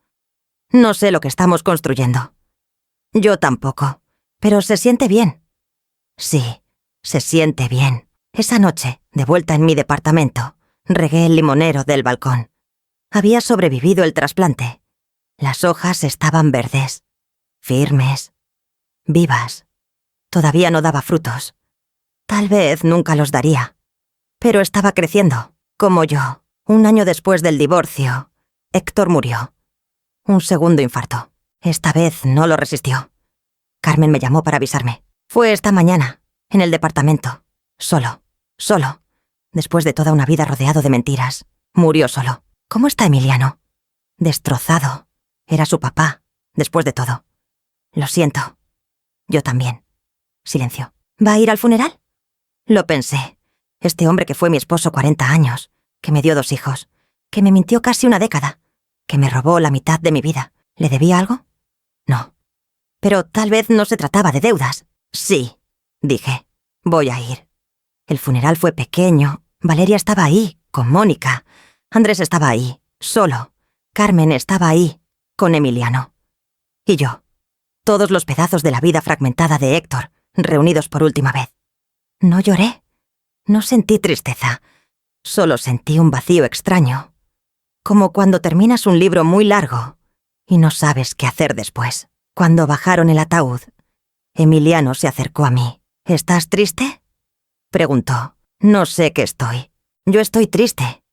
«No sé lo que estamos construyendo». «Yo tampoco, pero se siente bien». «Sí, se siente bien». Esa noche, de vuelta en mi departamento, regué el limonero del balcón. Había sobrevivido el trasplante. Las hojas estaban verdes, firmes, vivas. Todavía no daba frutos. Tal vez nunca los daría. Pero estaba creciendo, como yo. 1 año después del divorcio, Héctor murió. Un segundo infarto. Esta vez no lo resistió. Carmen me llamó para avisarme. Fue esta mañana, en el departamento. Solo. Después de toda una vida rodeado de mentiras, murió solo. ¿Cómo está Emiliano? Destrozado. Era su papá, después de todo. Lo siento. Yo también. Silencio. ¿Va a ir al funeral? Lo pensé. Este hombre que fue mi esposo 40 años, que me dio 2 hijos, que me mintió casi una década, que me robó la mitad de mi vida. ¿Le debía algo? No. Pero tal vez no se trataba de deudas. Sí, dije. Voy a ir. El funeral fue pequeño. Valeria estaba ahí, con Mónica. Andrés estaba ahí, solo. Carmen estaba ahí, con Emiliano. Y yo. Todos los pedazos de la vida fragmentada de Héctor, reunidos por última vez. No lloré. No sentí tristeza. Solo sentí un vacío extraño. Como cuando terminas un libro muy largo y no sabes qué hacer después. Cuando bajaron el ataúd, Emiliano se acercó a mí. ¿Estás triste?, preguntó. No sé qué estoy. Yo estoy triste.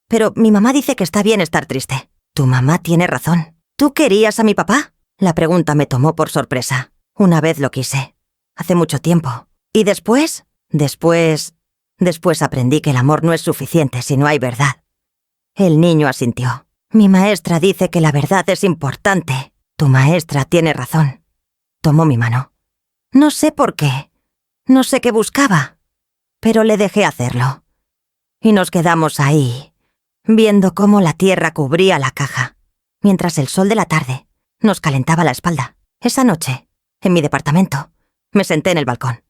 Pero mi mamá dice que está bien estar triste. Tu mamá tiene razón. ¿Tú querías a mi papá? La pregunta me tomó por sorpresa. Una vez lo quise. Hace mucho tiempo. ¿Y después? Después aprendí que el amor no es suficiente si no hay verdad. El niño asintió. Mi maestra dice que la verdad es importante. Tu maestra tiene razón. Tomó mi mano. No sé por qué. No sé qué buscaba. Pero le dejé hacerlo. Y nos quedamos ahí, viendo cómo la tierra cubría la caja, mientras el sol de la tarde nos calentaba la espalda. Esa noche, en mi departamento, me senté en el balcón.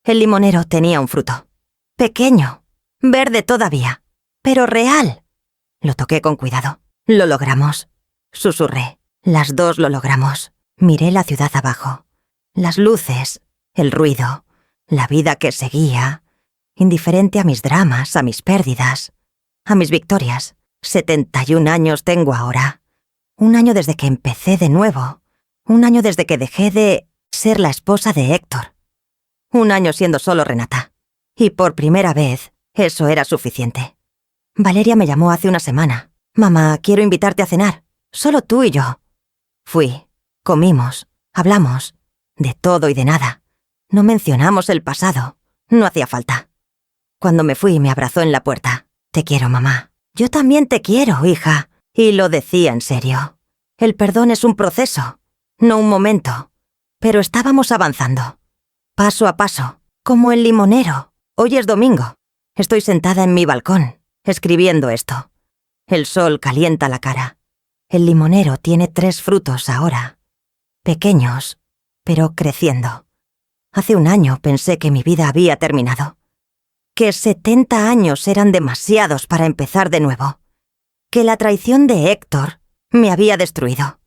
El limonero tenía un fruto. Pequeño, verde todavía, pero real. Lo toqué con cuidado. Lo logramos. Susurré. Las dos lo logramos. Miré la ciudad abajo. Las luces, el ruido, la vida que seguía, indiferente a mis dramas, a mis pérdidas, a mis victorias. 71 años tengo ahora. 1 año desde que empecé de nuevo. 1 año desde que dejé de ser la esposa de Héctor. 1 año siendo solo Renata. Y por primera vez, eso era suficiente. Valeria me llamó hace 1 semana. Mamá, quiero invitarte a cenar. Solo tú y yo. Fui. Comimos. Hablamos de todo y de nada. No mencionamos el pasado. No hacía falta. Cuando me fui me abrazó en la puerta. Te quiero, mamá. Yo también te quiero, hija. Y lo decía en serio. El perdón es un proceso, no un momento. Pero estábamos avanzando. Paso a paso, como el limonero. Hoy es domingo. Estoy sentada en mi balcón, escribiendo esto. El sol calienta la cara. El limonero tiene 3 frutos ahora. Pequeños, pero creciendo. Hace un año pensé que mi vida había terminado. Que 70 años eran demasiados para empezar de nuevo. Que la traición de Héctor me había destruido.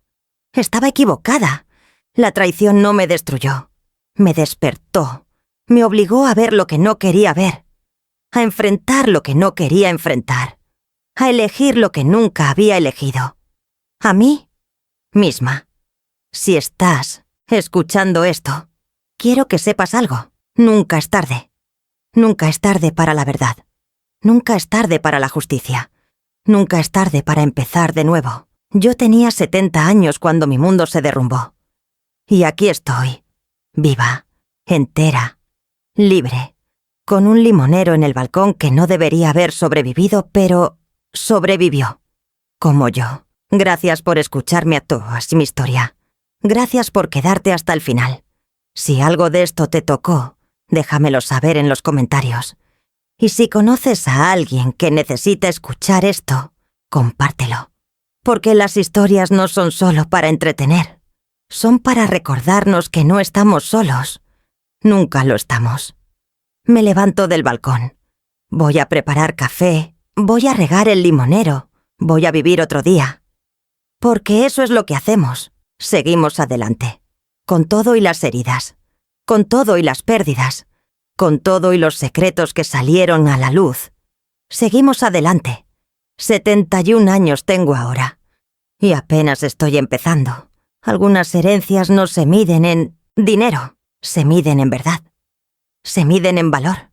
Estaba equivocada. La traición no me destruyó. Me despertó. Me obligó a ver lo que no quería ver. A enfrentar lo que no quería enfrentar. A elegir lo que nunca había elegido. A mí misma. Si estás escuchando esto, quiero que sepas algo. Nunca es tarde. Nunca es tarde para la verdad. Nunca es tarde para la justicia. Nunca es tarde para empezar de nuevo. Yo tenía 70 años cuando mi mundo se derrumbó. Y aquí estoy, viva, entera, libre, con un limonero en el balcón que no debería haber sobrevivido, pero sobrevivió. Como yo. Gracias por escucharme a todas mi historia. Gracias por quedarte hasta el final. Si algo de esto te tocó, déjamelo saber en los comentarios. Y si conoces a alguien que necesita escuchar esto, compártelo. Porque las historias no son solo para entretener. Son para recordarnos que no estamos solos. Nunca lo estamos. Me levanto del balcón. Voy a preparar café. Voy a regar el limonero. Voy a vivir otro día. Porque eso es lo que hacemos. Seguimos adelante. Con todo y las heridas. Con todo y las pérdidas. Con todo y los secretos que salieron a la luz. Seguimos adelante. 71 años tengo ahora. Y apenas estoy empezando. Algunas herencias no se miden en dinero. Se miden en verdad. Se miden en valor.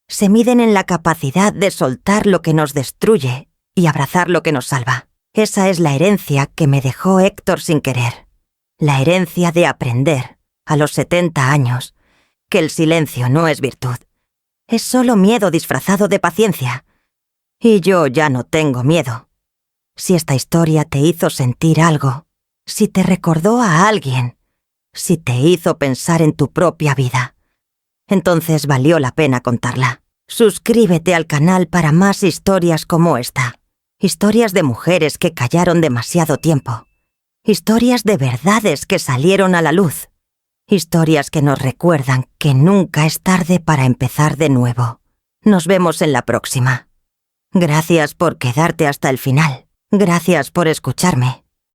Se miden en la capacidad de soltar lo que nos destruye y abrazar lo que nos salva. Esa es la herencia que me dejó Héctor sin querer. La herencia de aprender, a los 70 años, que el silencio no es virtud. Es solo miedo disfrazado de paciencia. Y yo ya no tengo miedo. Si esta historia te hizo sentir algo, si te recordó a alguien, si te hizo pensar en tu propia vida, entonces valió la pena contarla. Suscríbete al canal para más historias como esta. Historias de mujeres que callaron demasiado tiempo. Historias de verdades que salieron a la luz. Historias que nos recuerdan que nunca es tarde para empezar de nuevo. Nos vemos en la próxima. Gracias por quedarte hasta el final. Gracias por escucharme.